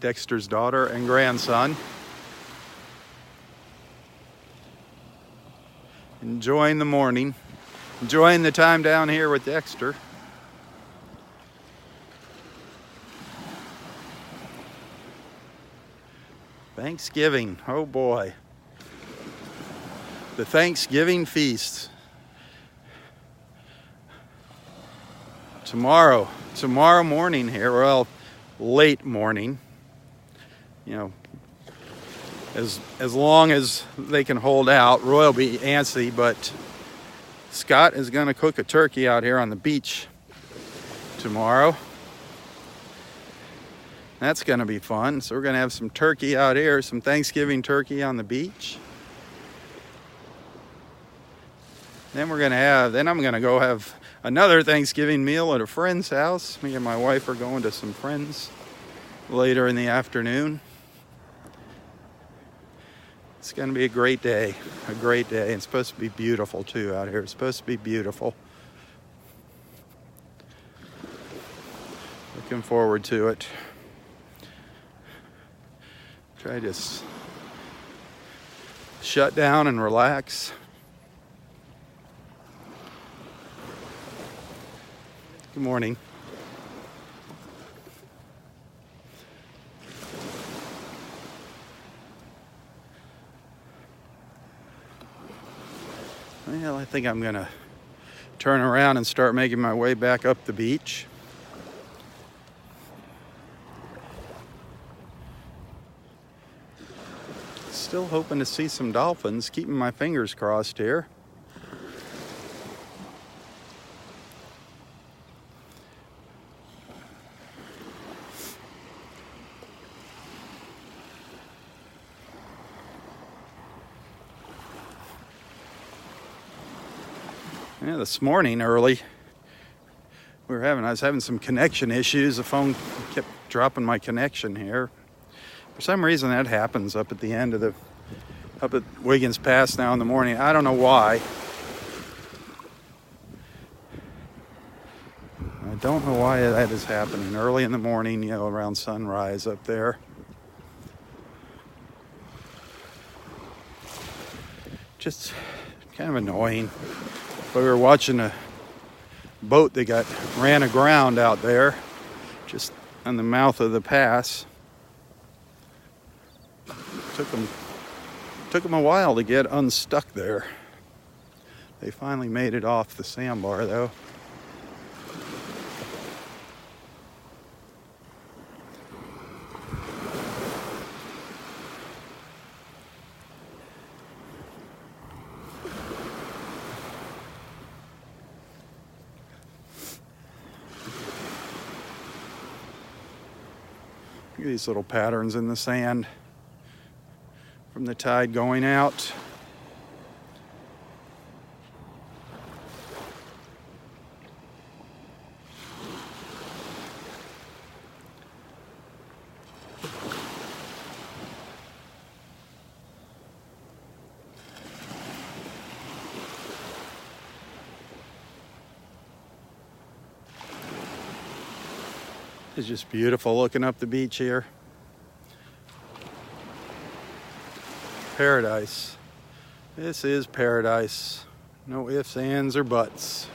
Dexter's daughter and grandson. Enjoying the morning. Enjoying the time down here with Dexter. Thanksgiving. Oh boy. The Thanksgiving feast. Tomorrow morning here, well, late morning, you know, as long as they can hold out. Roy will be antsy, but Scott is going to cook a turkey out here on the beach tomorrow. That's going to be fun. So we're going to have some turkey out here, some Thanksgiving turkey on the beach. Then I'm going to go have another Thanksgiving meal at a friend's house. Me and my wife are going to some friends later in the afternoon. It's going to be a great day. A great day. It's supposed to be beautiful too out here. It's supposed to be beautiful. Looking forward to it. Try to just shut down and relax. Good morning. Well, I think I'm gonna turn around and start making my way back up the beach. Still hoping to see some dolphins, keeping my fingers crossed here. Yeah, this morning early, I was having some connection issues. The phone kept dropping my connection here. For some reason that happens up at the end of up at Wiggins Pass now in the morning. I don't know why. I don't know why that is happening early in the morning, you know, around sunrise up there. Just kind of annoying. But we were watching a boat that ran aground out there, just on the mouth of the pass. Took them a while to get unstuck there. They finally made it off the sandbar though. Look at these little patterns in the sand from the tide going out. It's just beautiful looking up the beach here. Paradise. This is paradise. No ifs, ands, or buts.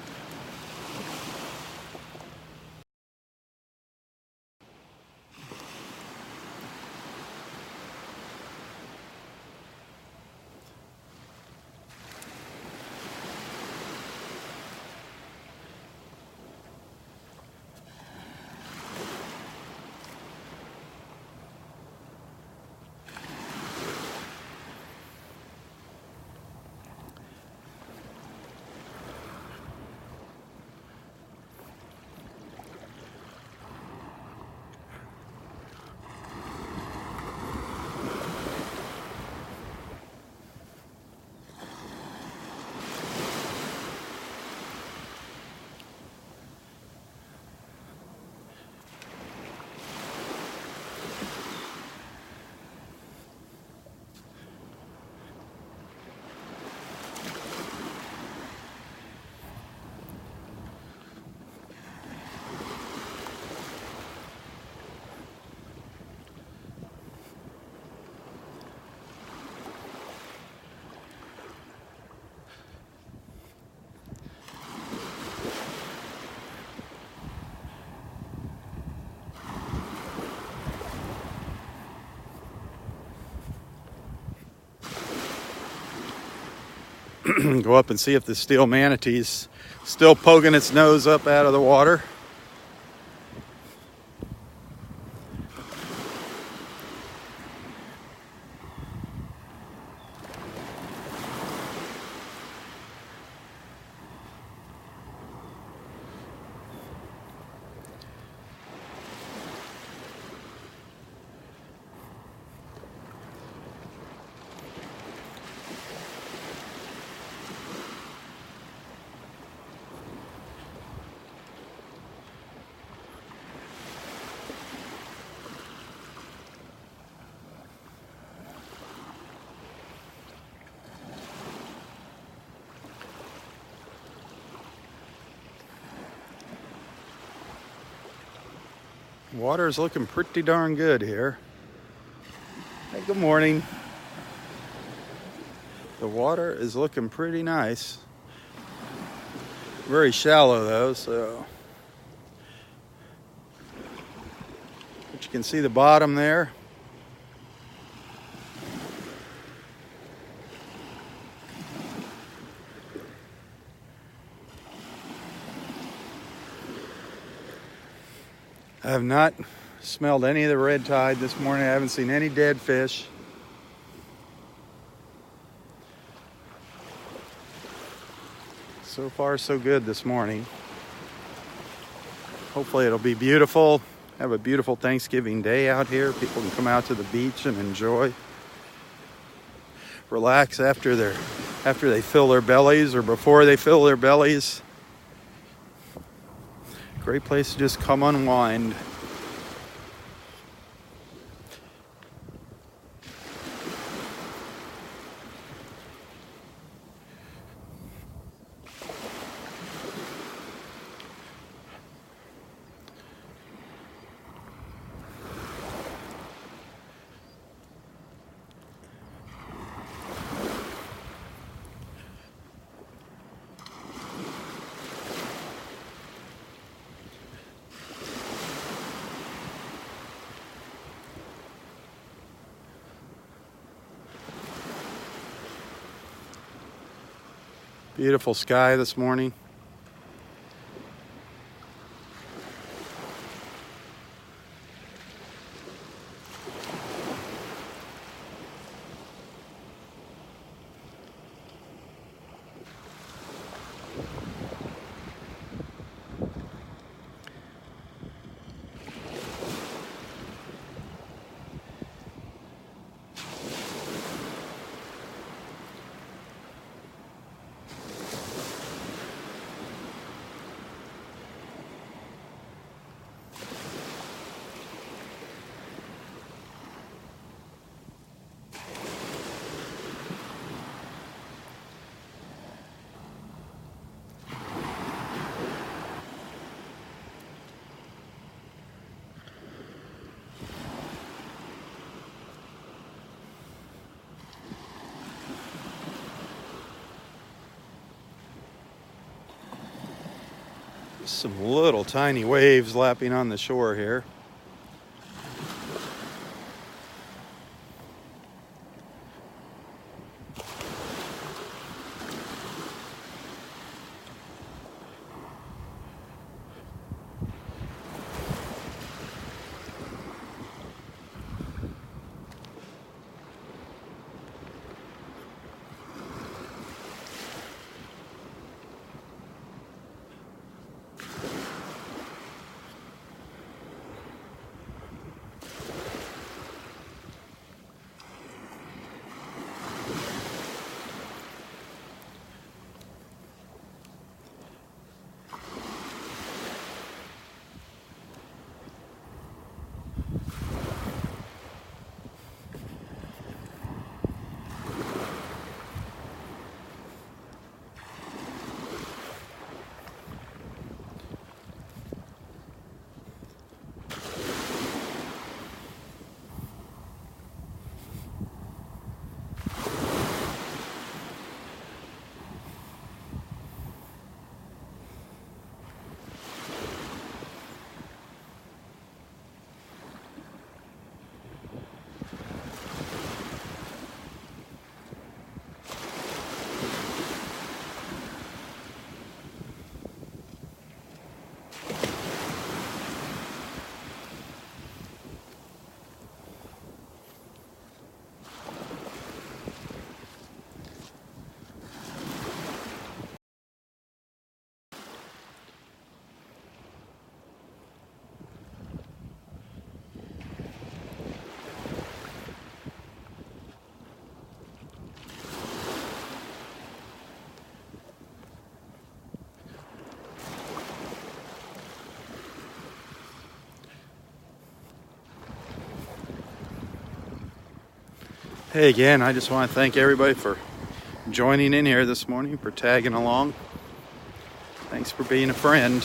Go up and see if the steel manatee's still poking its nose up out of the water. Water is looking pretty darn good here. Hey, good morning. The water is looking pretty nice. Very shallow though, so. But you can see the bottom there. I have not smelled any of the red tide this morning. I haven't seen any dead fish. So far, so good this morning. Hopefully it'll be beautiful. Have a beautiful Thanksgiving day out here. People can come out to the beach and enjoy. Relax after they fill their bellies or before they fill their bellies. Great place to just come unwind. Beautiful sky this morning. Some little tiny waves lapping on the shore here. Hey, again, I just want to thank everybody for joining in here this morning, for tagging along. Thanks for being a friend.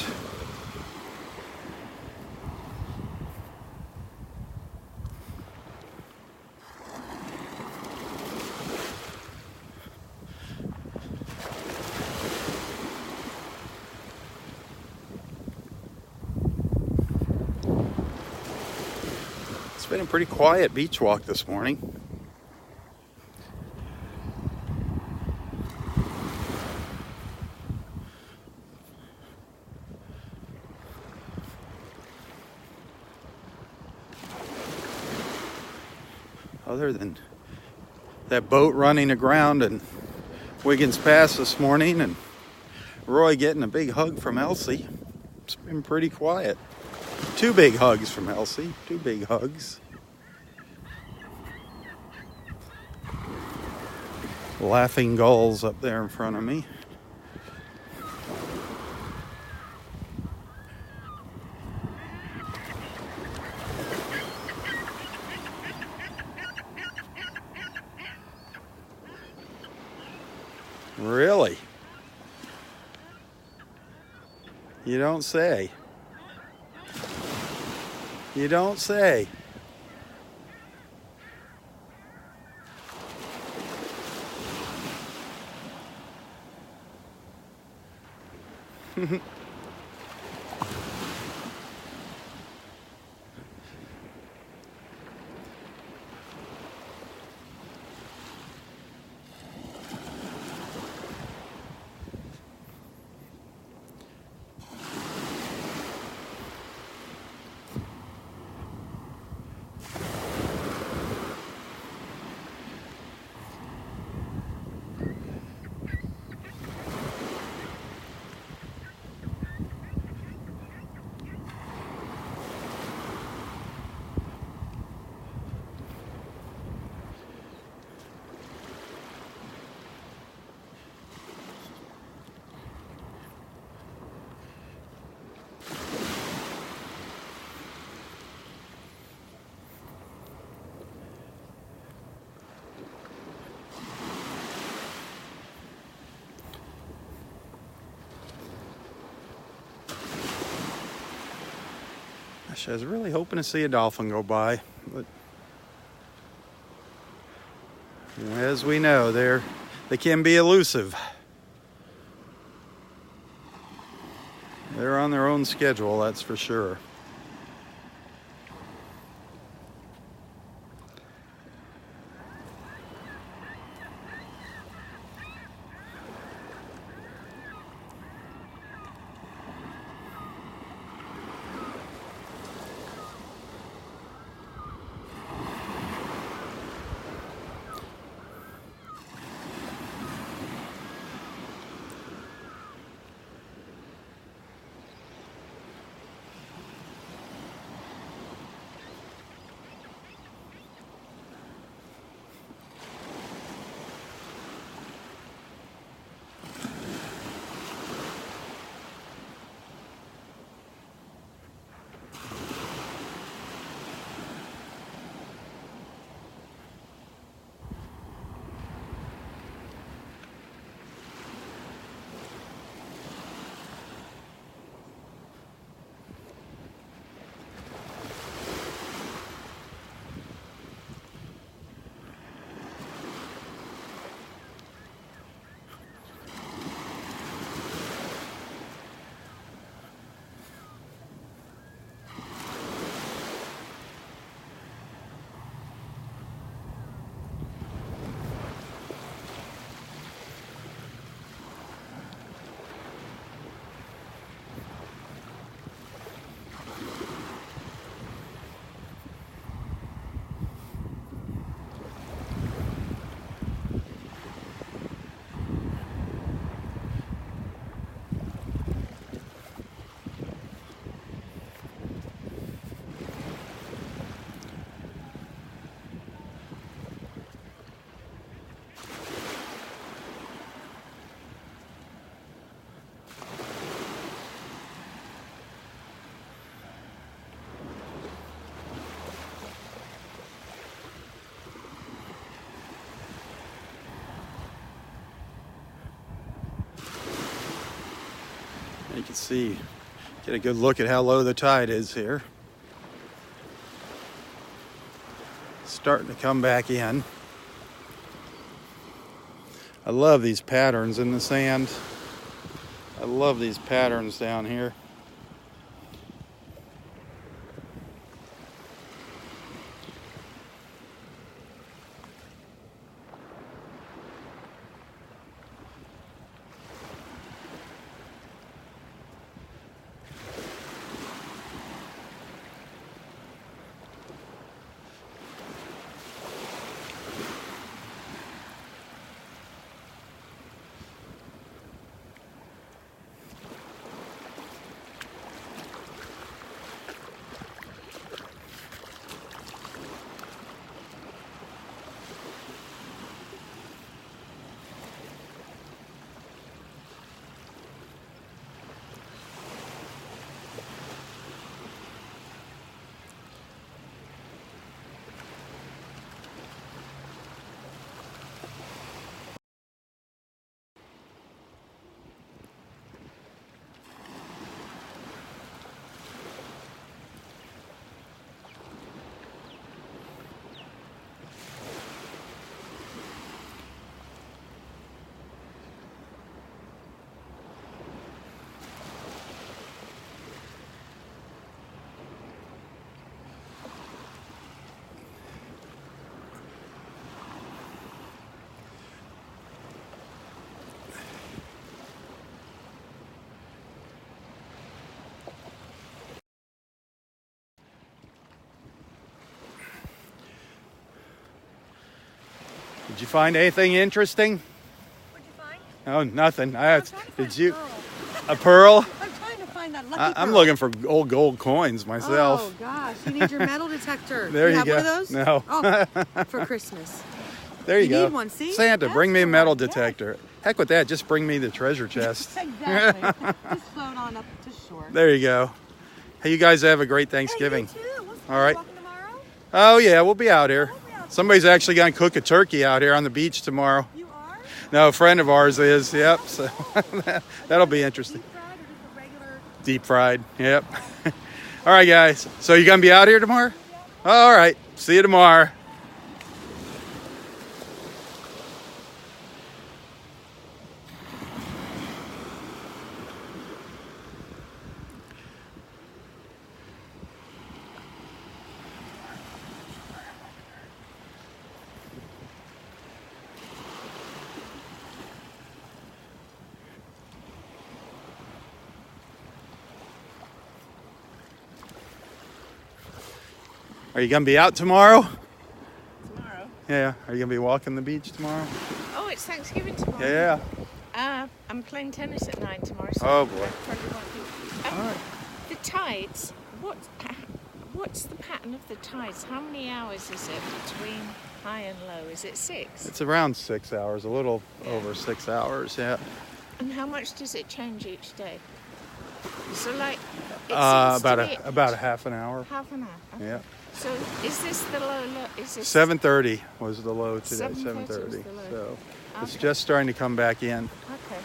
It's been a pretty quiet beach walk this morning. Other than that boat running aground in Wiggins Pass this morning and Roy getting a big hug from Elsie, it's been pretty quiet. 2 big hugs from Elsie, 2 big hugs. Laughing gulls up there in front of me. Really? You don't say. You don't say. I was really hoping to see a dolphin go by, but as we know, they can be elusive. They're on their own schedule, that's for sure. You can see, get a good look at how low the tide is here. Starting to come back in. I love these patterns in the sand. I love these patterns down here. Did you find anything interesting? What'd you find? Oh, nothing. Did you? A A pearl? I'm trying to find that lucky I'm pearl. looking for old gold coins myself. Oh gosh, you need your metal detector. There you have go. one of those? No. Oh, for Christmas. There you You go. need one, see? Santa, That's bring me a the metal one, yes. detector. Heck with that. Just bring me the treasure chest. Exactly. Just float on up to shore. There you go. Hey, you guys have a great Thanksgiving. Hey, you too. We'll All right. walking tomorrow? Oh yeah, we'll be out here. We'll be out Somebody's actually going to cook a turkey out here on the beach tomorrow. You are? No, a friend of ours is. Yep. So that'll be interesting. Deep fried or just a regular? Deep fried. Yep. All right, guys. So you going to be out here tomorrow? All right. See you tomorrow. Are you going to be out tomorrow? Tomorrow? Yeah. Are you going to be walking the beach tomorrow? Oh, it's Thanksgiving tomorrow. Yeah. I'm playing tennis at 9 tomorrow. So Oh, I boy. probably won't be- All right. The tides. What's the pattern of the tides? How many hours is it between high and low? Is it 6? It's around 6 hours, a little Yeah. over 6 hours, yeah. And how much does it change each day? So like, it About a half an hour. half an hour. Okay. Yeah. So is this the low? Is this 7:30 was the low today. 7:30 was 7:30. the low. So it's Okay. just starting to come back in. Okay.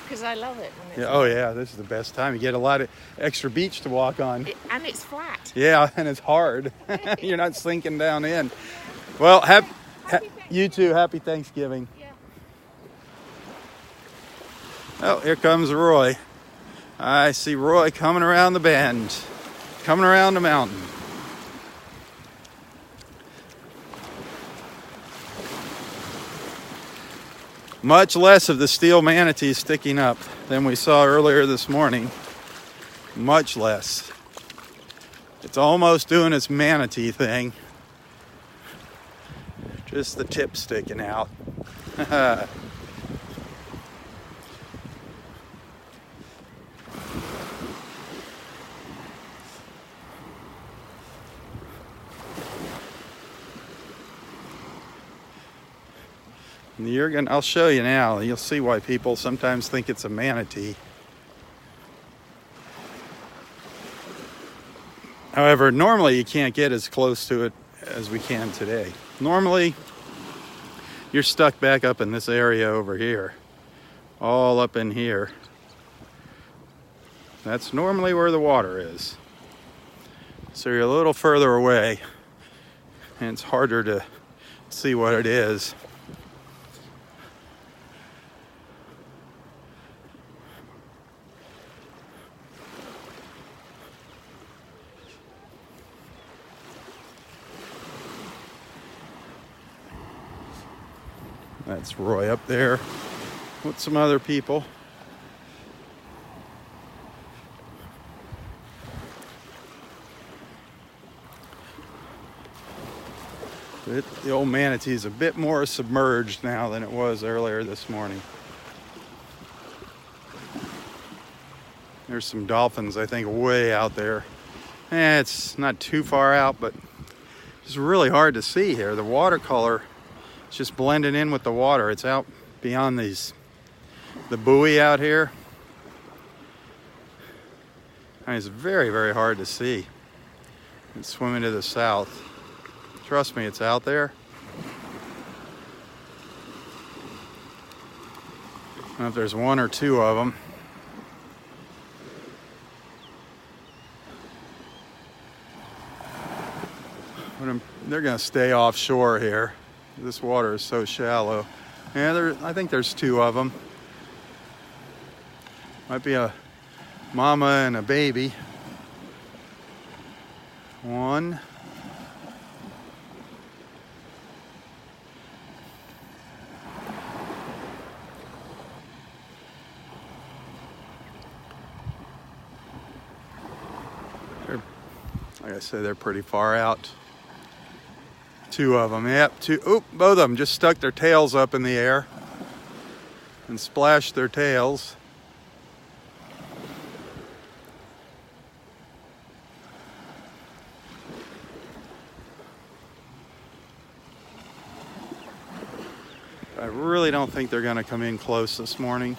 Because I love it when it's Yeah. Oh yeah, this is the best time. You get a lot of extra beach to walk on. and it's flat. Yeah, and it's hard. You're not sinking down in. Well, you too. Happy Thanksgiving. Yeah. Oh, here comes Roy. I see Roy coming around the bend, coming around the mountain. Much less of the steel manatee sticking up than we saw earlier this morning. Much less. It's almost doing its manatee thing. Just the tip sticking out. I'll show you now. You'll see why people sometimes think it's a manatee. However, normally you can't get as close to it as we can today. Normally, you're stuck back up in this area over here. All up in here. That's normally where the water is. So you're a little further away, and it's harder to see what it is. That's Roy up there with some other people. The old manatee is a bit more submerged now than it was earlier this morning. There's some dolphins, I think, way out there. It's not too far out, but it's really hard to see here. The watercolor is just blending in with the water. It's out beyond the buoy out here. And it's very, very hard to see. It's swimming to the south. Trust me, it's out there. I don't know if there's one or two of them. But they're going to stay offshore here. This water is so shallow. Yeah, I think there's two of them. Might be a mama and a baby. One. Like I said, they're pretty far out. Two of them, yep, two. Oop, both of them just stuck their tails up in the air and splashed their tails. I really don't think they're going to come in close this morning.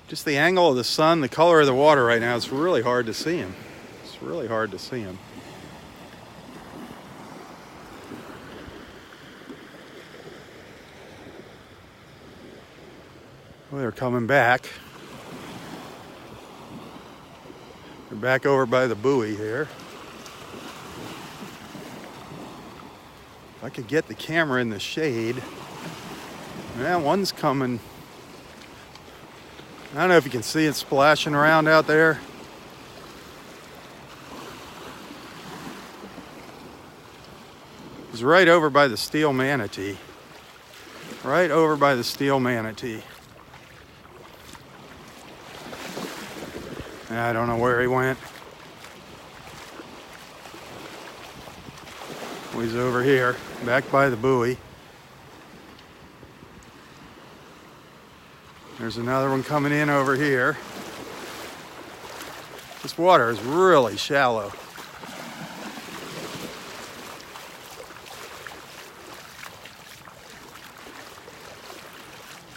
Just the angle of the sun, the color of the water right now, it's really hard to see him. It's really hard to see him. Well, they're coming back. They're back over by the buoy here. If I could get the camera in the shade. Yeah, one's coming. I don't know if you can see it splashing around out there. It's right over by the steel manatee. Right over by the steel manatee. I don't know where he went. Oh, he's over here, back by the buoy. There's another one coming in over here. This water is really shallow.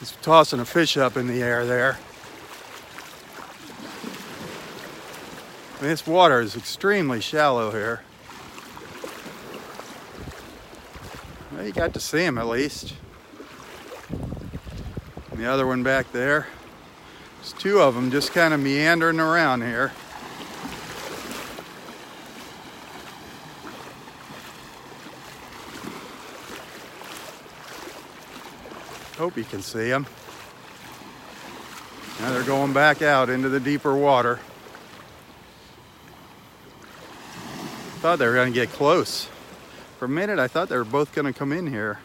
He's tossing a fish up in the air there. This water is extremely shallow here. Well, you got to see him at least. And the other one back there. There's two of them just kind of meandering around here. Hope you can see them. Now they're going back out into the deeper water. Thought they were going to get close. For a minute, I thought they were both going to come in here.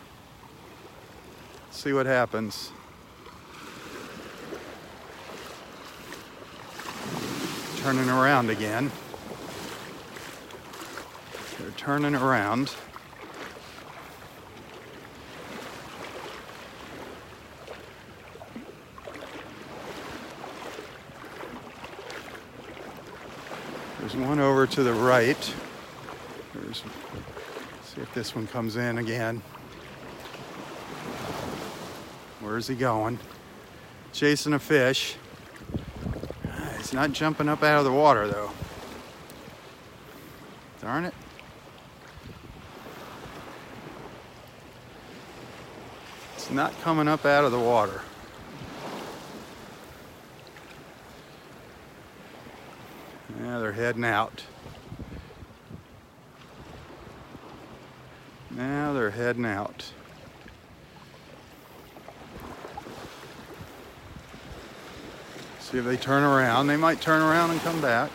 Let's see what happens. Turning around again. They're turning around. There's one over to the right. See if this one comes in again. Where's he going? Chasing a fish. He's not jumping up out of the water though. Darn it. It's not coming up out of the water. Yeah, they're heading out. Now they're heading out. See if they turn around. They might turn around and come back.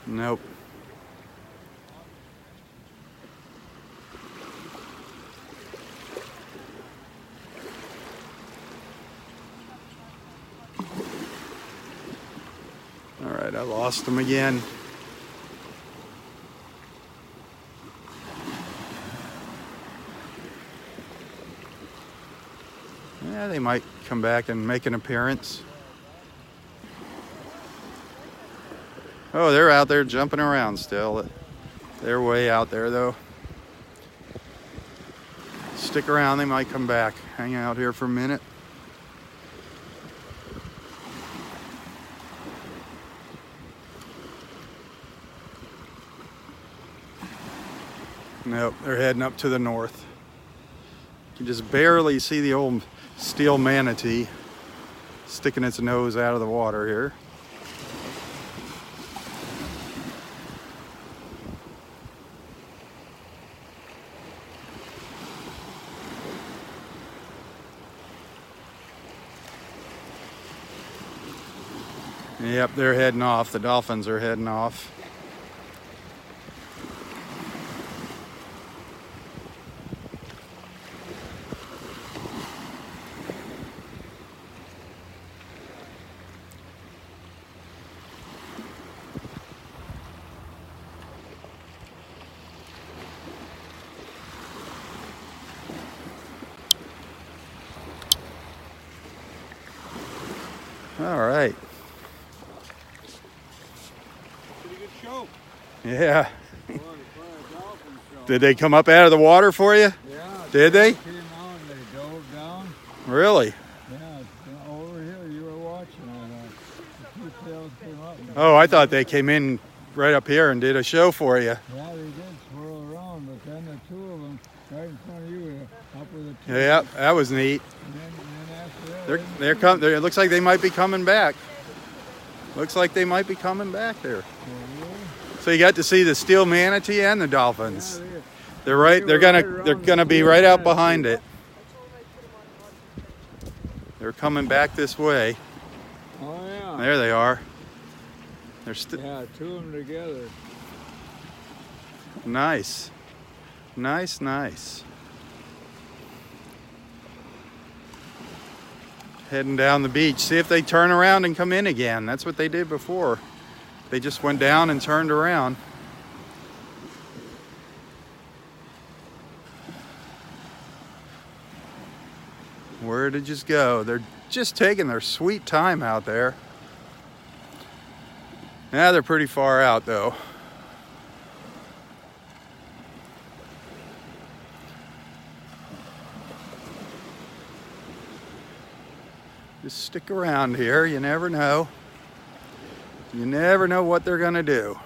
Nope. All right, I lost them again. Yeah, they might come back and make an appearance. Oh, they're out there jumping around still. They're way out there though. Stick around, they might come back. Hang out here for a minute. Nope, they're heading up to the north. You can just barely see the old steel manatee sticking its nose out of the water here. Yep, they're heading off. The dolphins are heading off. All right. Pretty good show. Yeah. Boy, a dolphin show. Did they come up out of the water for you? Yeah. Did they? Came out and they dove down. Really? Yeah, over here you were watching it. The two tails came up. Oh, I thought they came in right up here and did a show for you. Yeah, they did swirl around, but then the two of them right in front of you, up with the two. Yeah, that was neat. And then after that, It looks like they might be coming back. Looks like they might be coming back there. So you got to see the steel manatee and the dolphins. They're gonna be right out behind it. They're coming back this way. Oh yeah. There they are. They're still Yeah, two of them together. nice. Nice, nice. Heading down the beach. See if they turn around and come in again. That's what they did before. They just went down and turned around. Where did it just go? They're just taking their sweet time out there. Yeah, they're pretty far out though. Just stick around here. You never know. You never know what they're gonna do.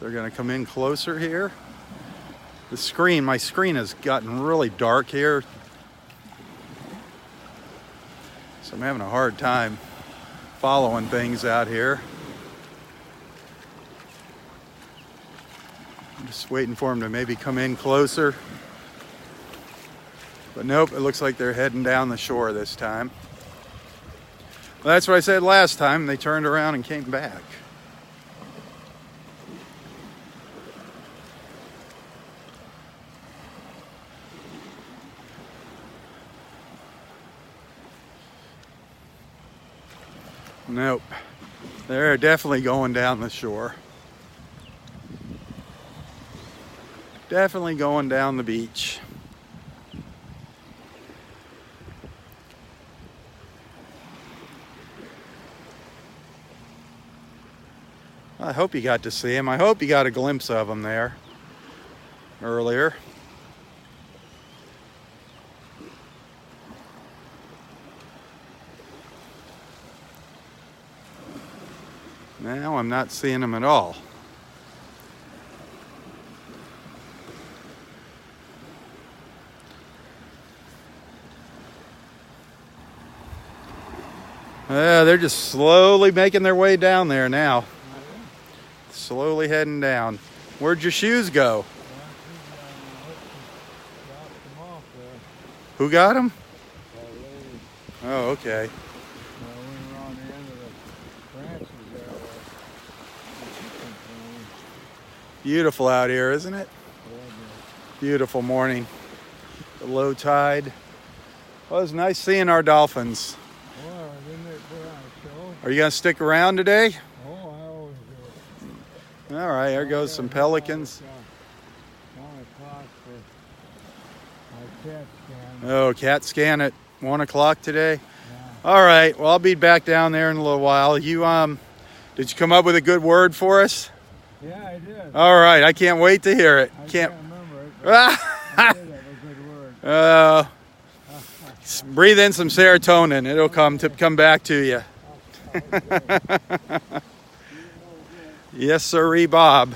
They're gonna come in closer here. My screen has gotten really dark here. So I'm having a hard time following things out here. I'm just waiting for them to maybe come in closer. But nope, it looks like they're heading down the shore this time. Well, that's what I said last time. They turned around and came back. Nope. They're definitely going down the shore. Definitely going down the beach. I hope you got to see him. I hope you got a glimpse of him there earlier. Now I'm not seeing him at all. They're just slowly making their way down there now. Slowly heading down. Where'd your shoes go? Who got them? Oh, okay. Beautiful out here, isn't it? Beautiful morning. The low tide. Well, it was nice seeing our dolphins. Are you going to stick around today? Oh, I always do. All right, there goes some pelicans. 1 o'clock for my CAT scan. Oh, CAT scan at 1 o'clock today? Yeah. All right, well, I'll be back down there in a little while. Did you come up with a good word for us? Yeah, I did. All right, I can't wait to hear it. I can't remember it, but I did have a good word. Breathe in some serotonin. It'll come back to you. Yes, sirree, Bob.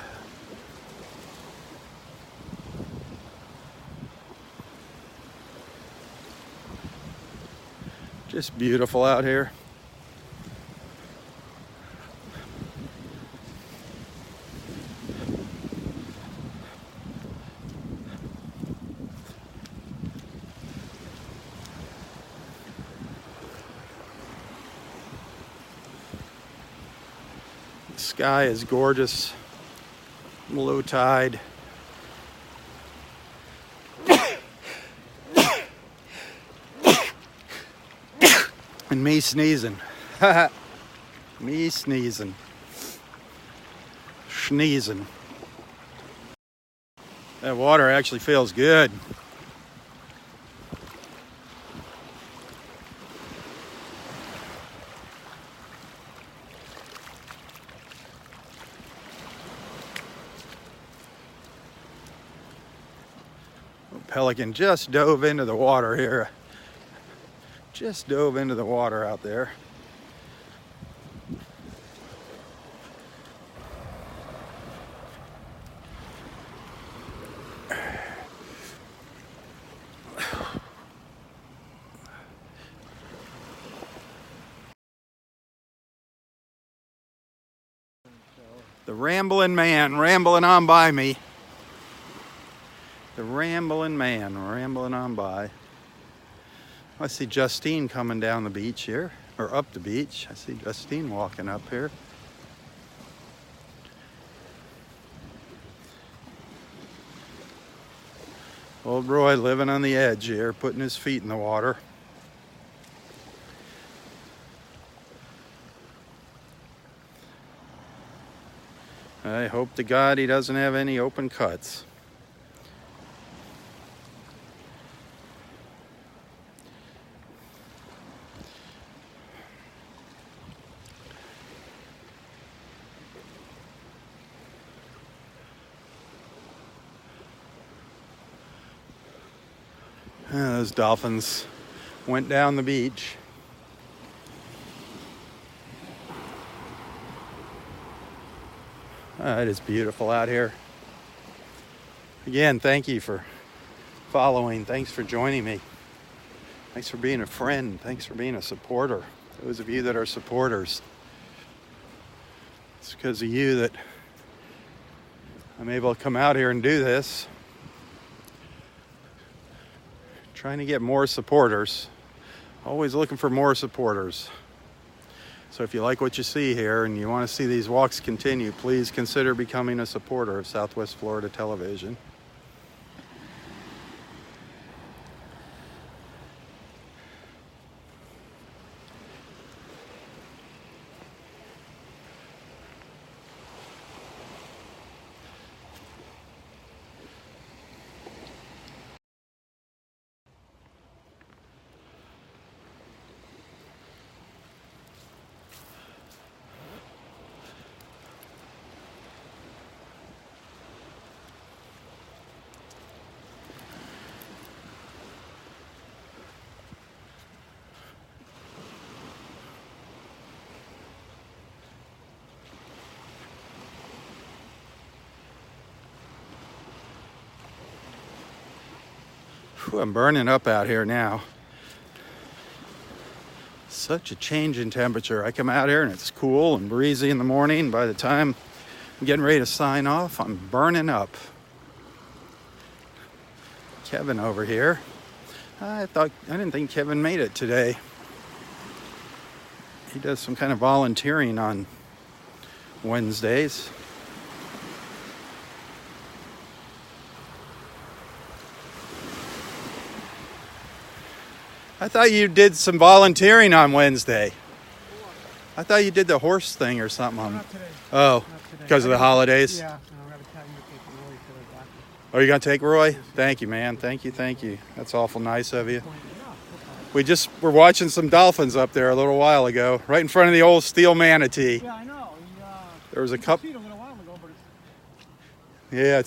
Just beautiful out here. The sky is gorgeous. Low tide. And me sneezing. Me sneezing. Sneezing. That water actually feels good. Pelican just dove into the water here. Just dove into the water out there. The rambling man rambling on by me. The rambling man rambling on by. I see Justine coming down the beach here, or up the beach. I see Justine walking up here. Old Roy living on the edge here, putting his feet in the water. I hope to God he doesn't have any open cuts. Those dolphins went down the beach. It is beautiful out here. Again, thank you for following. Thanks for joining me. Thanks for being a friend. Thanks for being a supporter. Those of you that are supporters, it's because of you that I'm able to come out here and do this. Trying to get more supporters. Always looking for more supporters. So if you like what you see here and you want to see these walks continue, please consider becoming a supporter of Southwest Florida Television. Whew, I'm burning up out here now. Such a change in temperature. I come out here and it's cool and breezy in the morning. By the time I'm getting ready to sign off, I'm burning up. Kevin over here. I didn't think Kevin made it today. He does some kind of volunteering on Wednesdays. I thought you did some volunteering on Wednesday. I thought you did the horse thing or something. Not today. Oh, Not today. because of the holidays? Yeah, and I'm going to tell you to take the Roy to the doctor. Oh, you gonna take Roy? Thank you, man. Thank you. That's awful nice of you. We just were watching some dolphins up there a little while ago, right in front of the old steel manatee. Yeah, I know. There was a I couple. seen it a little while ago, but Yeah,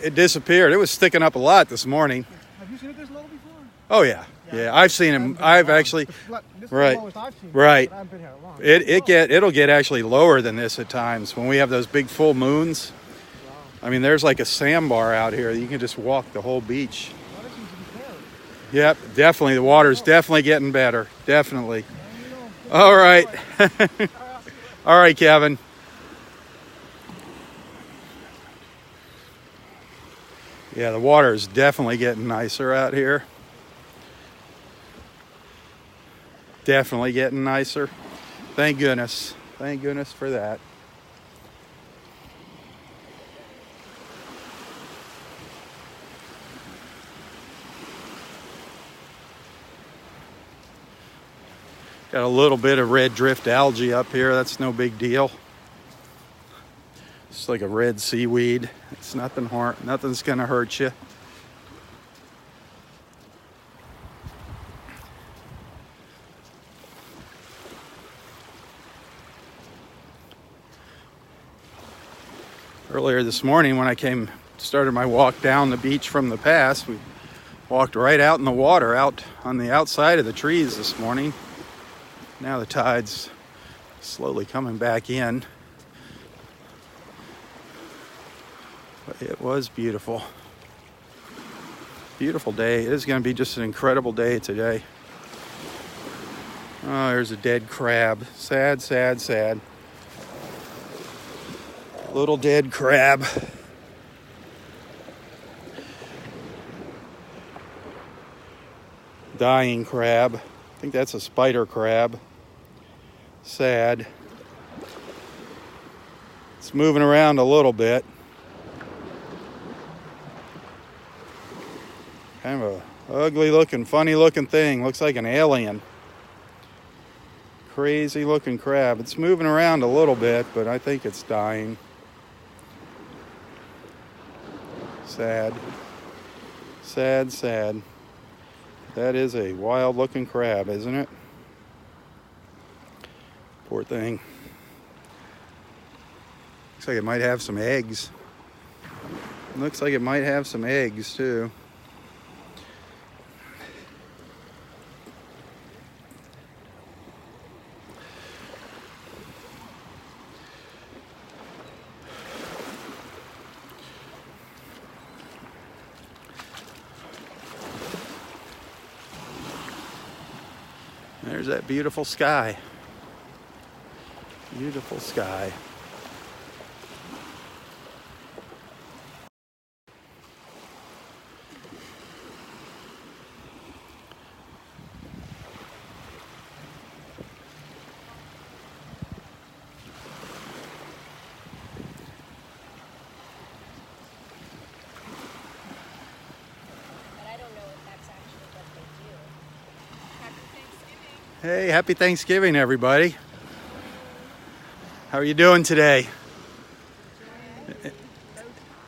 it disappeared. It was sticking up a lot this morning. have you seen it this low before? Oh yeah, I've seen him. I've actually, This is right, the lowest I've seen it, right. but I haven't been here long. It'll get actually lower than this at times when we have those big full moons. I mean, there's like a sandbar out here. You can just walk the whole beach. Water seems to be clear. Yep, definitely. The water's definitely getting better. Definitely. All right. All right, Kevin. Yeah, the water is definitely getting nicer out here. Definitely getting nicer. Thank goodness. Thank goodness for that. Got a little bit of red drift algae up here. That's no big deal. It's like a red seaweed. It's nothing nothing's gonna hurt you. Earlier this morning when I started my walk down the beach from the pass, we walked right out in the water, out on the outside of the trees this morning. Now the tide's slowly coming back in. But it was beautiful. Beautiful day. It is going to be just an incredible day today. Oh, there's a dead crab. Sad, sad, sad. Little dead crab. Dying crab. I think that's a spider crab. Sad. It's moving around a little bit. Kind of a ugly looking, funny looking thing. Looks like an alien. Crazy looking crab. It's moving around a little bit, but I think it's dying. Sad. Sad, sad. That is a wild looking crab, isn't it? Poor thing. Looks like it might have some eggs. Looks like it might have some eggs too. There's that beautiful sky. Beautiful sky. Hey, happy Thanksgiving, everybody. How are you doing today?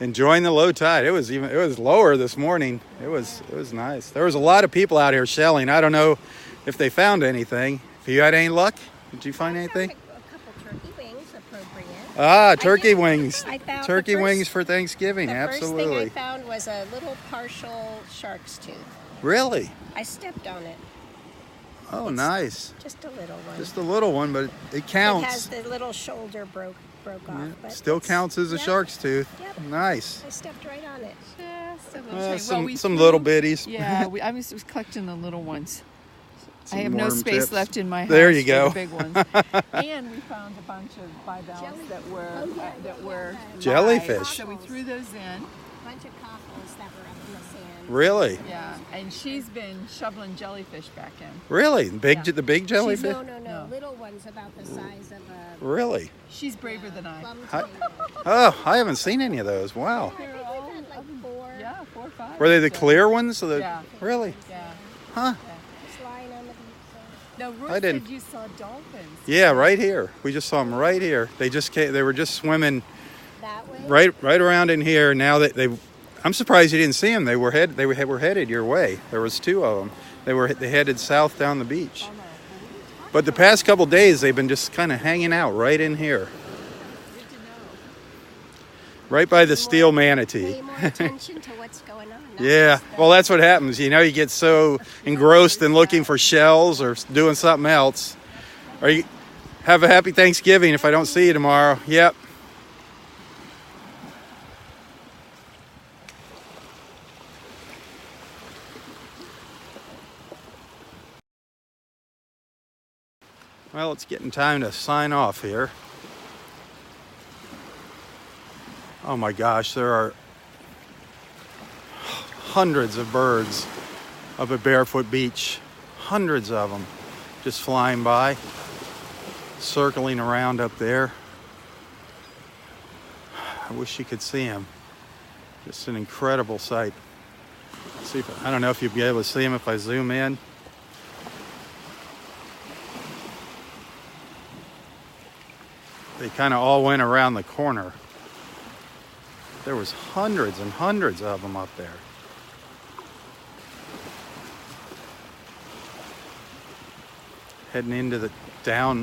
Enjoying the low tide. It was lower this morning. It was nice. There was a lot of people out here shelling. I don't know if they found anything. If you had any luck, did you find anything? A couple turkey wings appropriate. Ah, turkey wings. I found Turkey wings for Thanksgiving. The Absolutely. first thing I found was a little partial shark's tooth. Really? I stepped on it. Oh, nice. Just a little one. Just a little one, but it counts. It has the little shoulder broke broke off. But Still counts as a yep. shark's tooth. Yep. Nice. I stepped right on it. Just a little thing. Some little bitties. Yeah, I was collecting the little ones. Some I have no worm space tips. left in my house. There you for go. the big ones. And we found a bunch of bivalves that were Jellyfish. live, so we threw those in. A bunch of cockles that were up in the sand. Really? Yeah, and she's been shoveling jellyfish back in. Really? Yeah. The big jellyfish? No. Little ones about the size of a Really? She's braver than I. plum I- tomato. Oh, I haven't seen any of those. Wow. I think we've had like 4 Yeah, 4 or 5. Were they the So- clear ones? Or the, Yeah. Really? Yeah. Huh? just lying on the beach. No, Ruth I didn't- said you saw dolphins. Yeah, right here. We just saw them right here. They just came, they were just swimming So that way. right around in here. Now that I'm surprised you didn't see them. They were headed your way. There was 2 of them. They headed south down the beach. But the past couple days they've been just kind of hanging out right in here. Right by the steel manatee. Pay more attention to what's going on. not Yeah, just the- well, that's what happens. You know, you get so engrossed in looking for shells or doing something else. Have a happy Thanksgiving if I don't see you tomorrow. Yep. Well, it's getting time to sign off here. Oh my gosh, there are hundreds of birds up at Barefoot Beach. Hundreds of them just flying by, circling around up there. I wish you could see them. Just an incredible sight. See if I don't know if you'll be able to see them if I zoom in. They kind of all went around the corner. There was hundreds and hundreds of them up there. Heading into the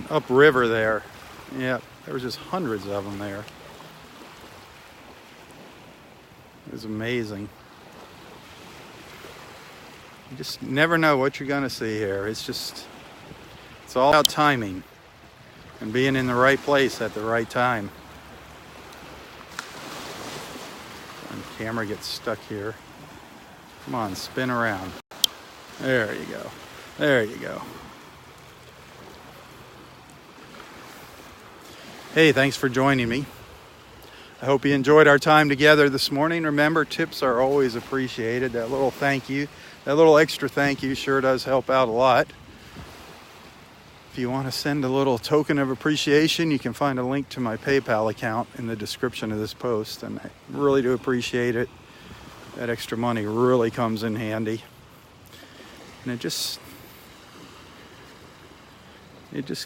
upriver there. Yeah, there was just hundreds of them there. It was amazing. You just never know what you're going to see here. It's all about timing and being in the right place at the right time. And the camera gets stuck here. Come on, spin around. There you go. There you go. Hey, thanks for joining me. I hope you enjoyed our time together this morning. Remember, tips are always appreciated. That little thank you, that little extra thank you sure does help out a lot. If you want to send a little token of appreciation, you can find a link to my PayPal account in the description of this post, and I really do appreciate it. That extra money really comes in handy. And it just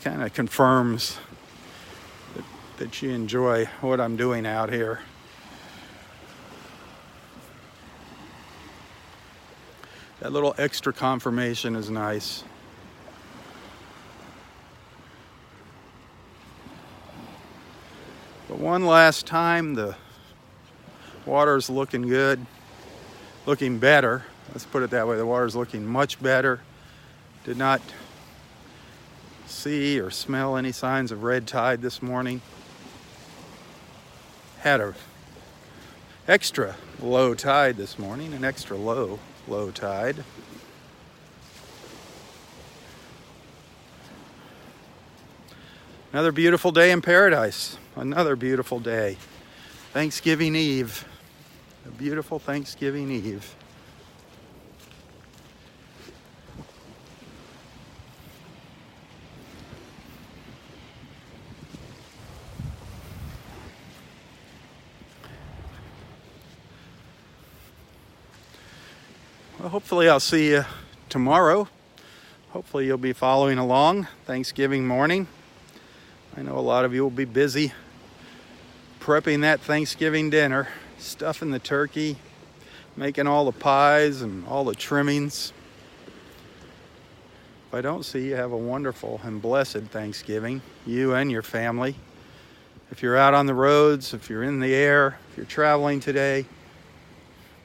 kind of confirms that you enjoy what I'm doing out here. That little extra confirmation is nice. But one last time, the water's looking good, looking better. Let's put it that way. The water's looking much better. Did not see or smell any signs of red tide this morning. Had a extra low tide this morning, an extra low tide. Another beautiful day in paradise. Another beautiful day. Thanksgiving Eve. A beautiful Thanksgiving Eve. Well, hopefully I'll see you tomorrow. Hopefully you'll be following along Thanksgiving morning. I know a lot of you will be busy prepping that Thanksgiving dinner, stuffing the turkey, making all the pies and all the trimmings. If I don't see you, have a wonderful and blessed Thanksgiving, you and your family. If you're out on the roads, if you're in the air, if you're traveling today,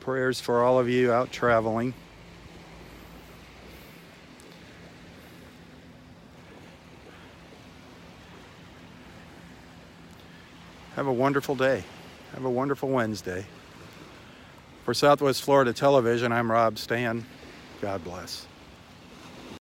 prayers for all of you out traveling. have a wonderful day. Have a wonderful Wednesday. For Southwest Florida Television, I'm Robb Stan. God bless.